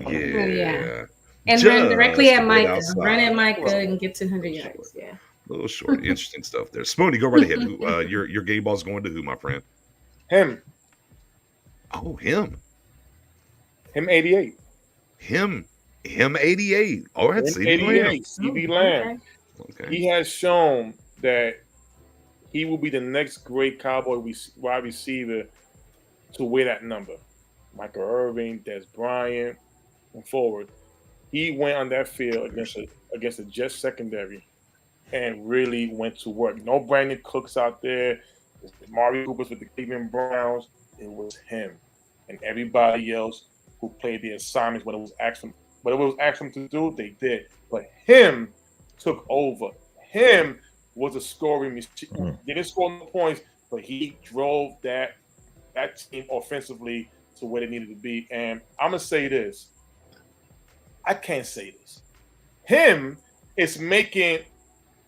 Yeah. And run directly at Micah. outside. Run at Micah and get 200 yards. Yeah. A little short. Interesting stuff there. Spoony, go right ahead. Your game ball's going to who, my friend? Him. Oh, him. Him 88. Him 88. All right, Him CD Lamb. 88. CD Lamb. Okay. He has shown that he will be the next great Cowboy wide receiver to wear that number. Michael Irvin, Des Bryant, and forward. He went on that field against the Jets secondary and really went to work. No Brandon Cooks out there. Mari Cooper's with the Cleveland Browns. It was him and everybody else who played the assignments when it was asked them to do, they did. But him took over. Him was a scoring machine. Didn't score no points, but he drove that team offensively to where they needed to be. And I'm gonna say this. I can't say this. Him is making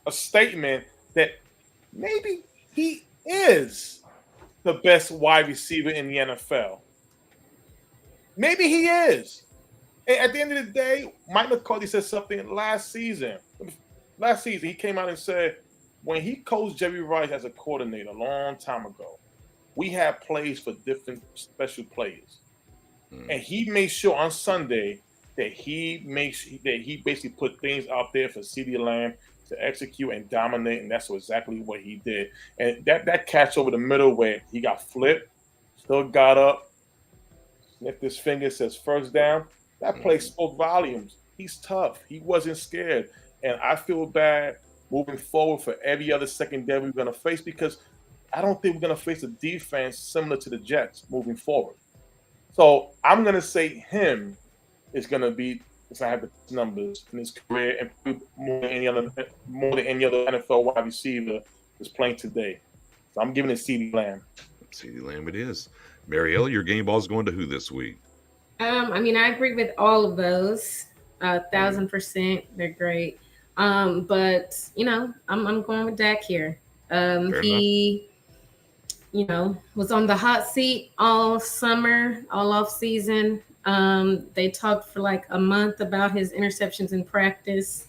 a statement that maybe he is the best wide receiver in the NFL. Maybe he is. And at the end of the day, Mike McCarthy said something last season. last season, he came out and said when he coached Jerry Rice as a coordinator a long time ago, we had plays for different special players. And he made sure on Sunday that he basically put things out there for CeeDee Lamb to execute and dominate, and that's exactly what he did. And that catch over the middle where he got flipped, still got up, sniffed his finger, says first down. That play spoke volumes. He's tough. He wasn't scared. And I feel bad moving forward for every other secondary we're going to face because I don't think we're going to face a defense similar to the Jets moving forward. So I'm going to say him is going to be – I have the numbers in his career and more than any other NFL wide receiver is playing today. So I'm giving it CeeDee Lamb. CeeDee Lamb it is. Mariella, your game ball's going to who this week? I mean, I agree with all of those. 1,000%. They're great. But you know, I'm going with Dak here. He, you know, was on the hot seat all summer, all off season. They talked for like a month about his interceptions in practice.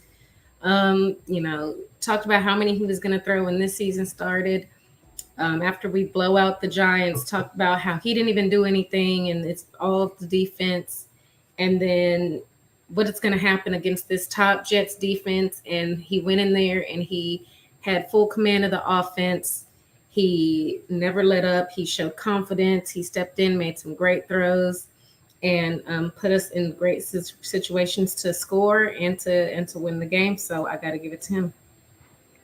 You know, talked about how many he was going to throw when this season started. After we blow out the Giants, talked about how he didn't even do anything and it's all the defense. And then what is going to happen against this top Jets defense. And he went in there and he had full command of the offense. He never let up. He showed confidence. He stepped in, made some great throws, and put us in great situations to score and to win the game. So I got to give it to him.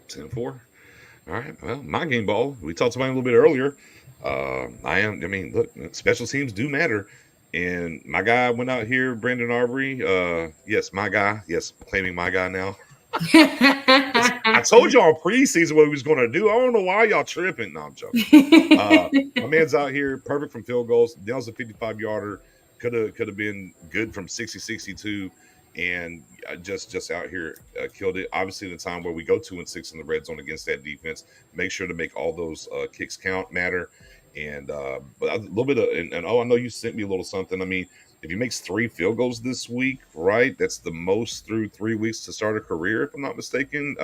10-4. All right. Well, my game ball, we talked about it a little bit earlier. I mean, look, special teams do matter. And my guy went out here, Brandon Arbery. Yes, my guy. Yes, claiming my guy now. I told y'all preseason what he was going to do. I don't know why y'all tripping. No, I'm joking. My man's out here, perfect from field goals. Nails a 55-yarder. Could have been good from 60-62. And just out here killed it. Obviously, in a time where we go 2-6 in the red zone against that defense, make sure to make all those kicks count, matter. And but a little bit of and I know you sent me a little something. I mean, if he makes 3 field goals this week, right? That's the most through 3 weeks to start a career, if I'm not mistaken.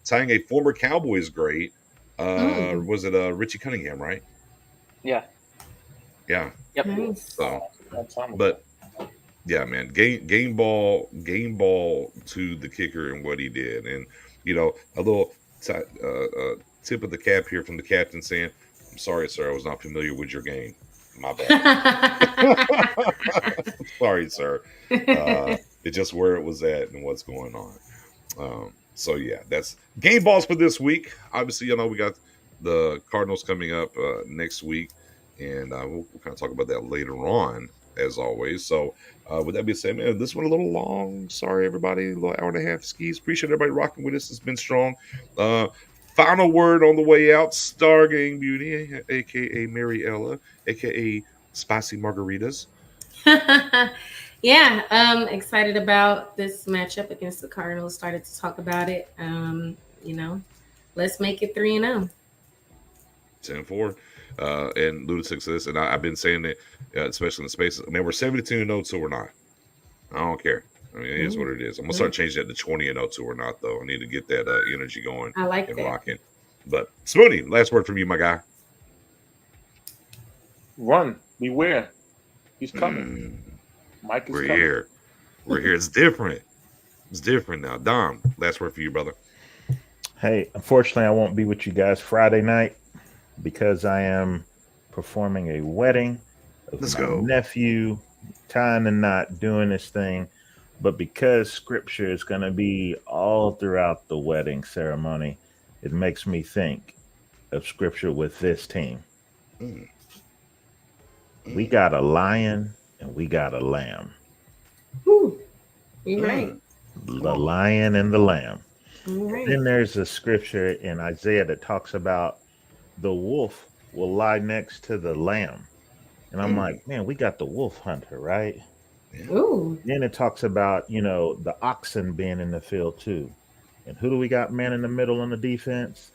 Tying a former Cowboys great. Was it Richie Cunningham, right? Yeah. Yeah. Yep. Nice. So, but. Yeah, man, game ball to the kicker and what he did. And, you know, a little tip of the cap here from the captain saying, I'm sorry, sir, I was not familiar with your game. My bad. Sorry, sir. It's just where it was at and what's going on. So, yeah, that's game balls for this week. Obviously, you know, we got the Cardinals coming up next week, and we'll kind of talk about that later on, as always. So, with that being said, man, this one a little long. Sorry, everybody. A little hour and a half skis. Appreciate everybody rocking with us. It's been strong. Final word on the way out. Stargang Beauty, a.k.a. Mariella, a.k.a. Spicy Margaritas. Yeah, excited about this matchup against the Cardinals. Started to talk about it. You know, let's make it 3-0. 10-4. And Luda says, and I've been saying it, especially in the spaces. I mean, we're 72-0, so we're not. I don't care. I mean, it is what it is. I'm gonna start changing that to 20-0, so we're not, though. I need to get that energy going. I like and that. Rocking. But Spoony, last word from you, my guy. Run, beware. He's coming. Mike is We're coming. here. We're here. It's different. It's different now. Dom, last word for you, brother. Hey, unfortunately, I won't be with you guys Friday night because I am performing a wedding of Let's my go. nephew, tying the knot, doing this thing. But because scripture is going to be all throughout the wedding ceremony, it makes me think of scripture with this team. We got a lion and we got a lamb. Woo. You're right. The lion and the lamb. You're right. Then there's a scripture in Isaiah that talks about the wolf will lie next to the lamb. And I'm like, man, we got the wolf hunter, right? Ooh. Then it talks about, you know, the oxen being in the field too. And who do we got man in the middle on the defense?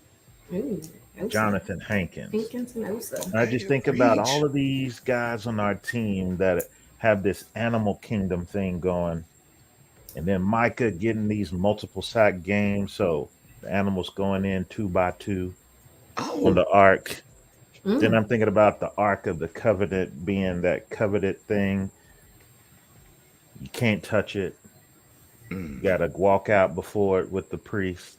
Ooh. Osa. Jonathan Hankins. Hankins and Osa. I just think about all of these guys on our team that have this animal kingdom thing going. And then Micah getting these multiple sack games. So the animals going in 2 by 2 on the ark. Then I'm thinking about the Ark of the Covenant being that coveted thing. You can't touch it. You got to walk out before it with the priest.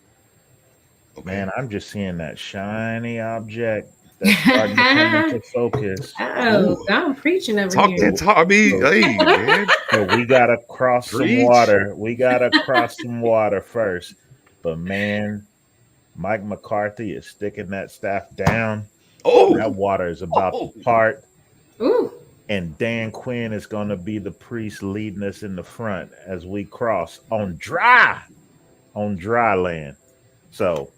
Okay. Man, I'm just seeing that shiny object that's starting to come into focus. Oh, I'm preaching over Talk here. that talk. I mean, hey, man. So we got to cross some Preach. water. We got to cross some water first. But man, Mike McCarthy is sticking that staff down. Oh, That water is about to part. Ooh. And Dan Quinn is going to be the priest leading us in the front as we cross on dry land. So,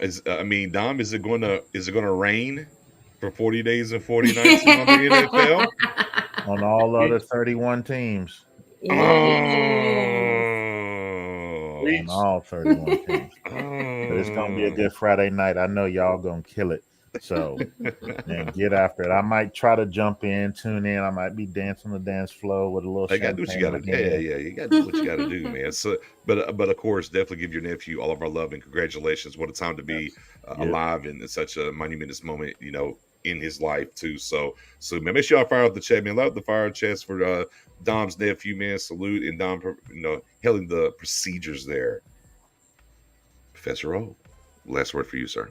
Dom, is it gonna rain for 40 days and 40 nights on the NFL? on all other 31 teams, Yes. on all 31 teams, but it's going to be a good Friday night. I know y'all going to kill it. So, man, get after it. I might try to jump in, tune in. I might be dancing the dance floor with a little. You gotta do what you gotta do. Yeah. You gotta do what you gotta do, man. So, but of course, definitely give your nephew all of our love and congratulations. What a time to be alive in such a monumentous moment, in his life too. So man, make sure y'all fire up the chat, man. Loud the fire chats for Dom's nephew, man. Salute and Dom, hailing the procedures there. Professor O, last word for you, sir.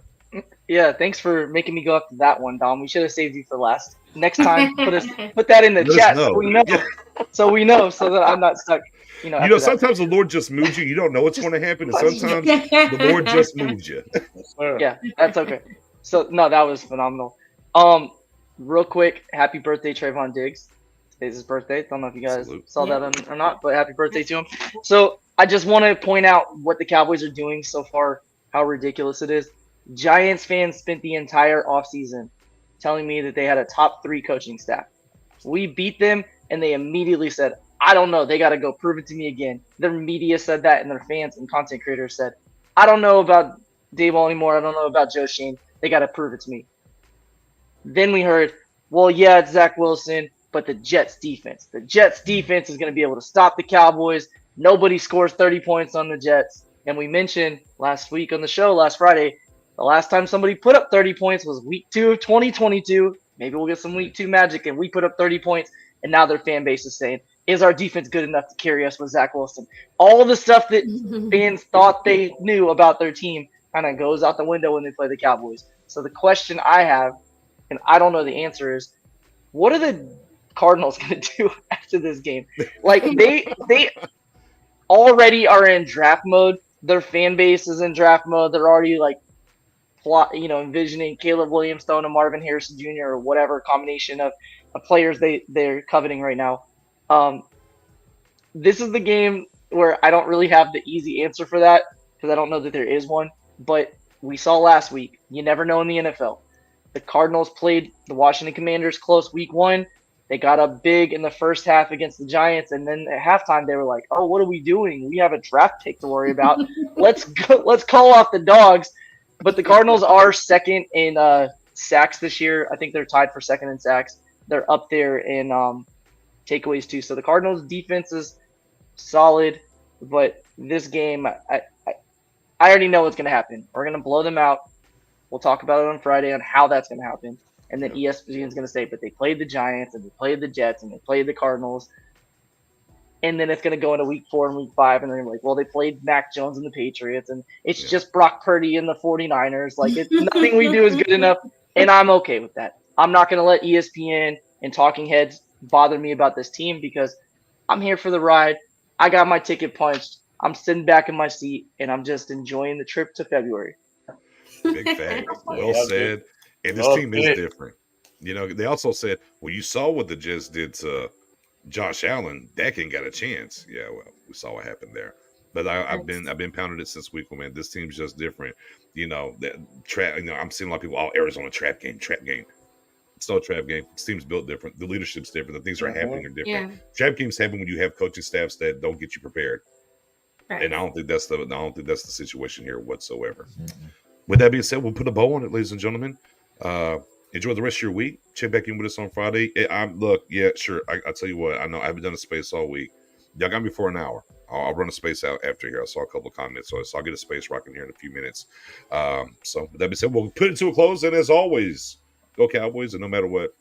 Yeah, thanks for making me go up to that one, Dom. We should have saved you for last. Next time, put that in the chat so we know. Yeah. So that I'm not stuck. Sometimes the Lord just moves you. You don't know what's going to happen, and sometimes the Lord just moves you. Yeah, that's okay. So no, that was phenomenal. Real quick, happy birthday, Trayvon Diggs. Today's his birthday. Don't know if you guys saw that or not, but happy birthday to him. So I just want to point out what the Cowboys are doing so far, how ridiculous it is. Giants fans spent the entire offseason telling me that they had a top 3 coaching staff. We beat them, and they immediately said, I don't know. They got to go prove it to me again. Their media said that, and their fans and content creators said, I don't know about Daboll anymore. I don't know about Joe Shane. They got to prove it to me. Then we heard, well, yeah, it's Zach Wilson, but the Jets defense. The Jets defense is going to be able to stop the Cowboys. Nobody scores 30 points on the Jets. And we mentioned last week on the show, last Friday, the last time somebody put up 30 points was week 2 of 2022. Maybe we'll get some week 2 magic and we put up 30 points. And now their fan base is saying, is our defense good enough to carry us with Zach Wilson? All the stuff that fans thought they knew about their team kind of goes out the window when they play the Cowboys. So the question I have, and I don't know the answer, is what are the Cardinals going to do after this game? Like they already are in draft mode. Their fan base is in draft mode. They're already envisioning Caleb Williams throwing to Marvin Harrison Jr. or whatever combination of players they're coveting right now. This is the game where I don't really have the easy answer for that because I don't know that there is one. But we saw last week, you never know in the NFL. The Cardinals played the Washington Commanders close week 1. They got up big in the first half against the Giants, and then at halftime they were like, "Oh, what are we doing? We have a draft pick to worry about. Let's call off the dogs." But the Cardinals are second in sacks this year. I think they're tied for second in sacks. They're up there in takeaways too. So the Cardinals defense is solid, but this game, I already know what's going to happen. We're going to blow them out. We'll talk about it on Friday on how that's going to happen. And then ESPN is going to say, but they played the Giants and they played the Jets and they played the Cardinals. And then it's going to go into week 4 and week 5. And they're like, well, they played Mac Jones and the Patriots. And it's just Brock Purdy and the 49ers. Like, nothing we do is good enough. And I'm okay with that. I'm not going to let ESPN and talking heads bother me about this team because I'm here for the ride. I got my ticket punched. I'm sitting back in my seat, and I'm just enjoying the trip to February. Big fact. Well said. And this team is different. They also said, well, you saw what the Jets did to Josh Allen. Dak ain't got a chance. Yeah, well, we saw what happened there. But I've been pounding it since week 1, man. This team's just different. That trap. I'm seeing a lot of people, Arizona trap game. It's not a trap game. This team's built different. The leadership's different. The things that are happening are different. Yeah. Trap games happen when you have coaching staffs that don't get you prepared. Right. And I don't think that's the situation here whatsoever. Mm-hmm. With that being said, we'll put a bow on it, ladies and gentlemen. Enjoy the rest of your week. Check back in with us on Friday. I'll tell you what. I know I haven't done a space all week. Y'all got me for an hour. I'll run a space out after here. I saw a couple of comments, so I'll get a space rocking here in a few minutes. So with that being said, we'll put it to a close. And as always, go Cowboys, and no matter what,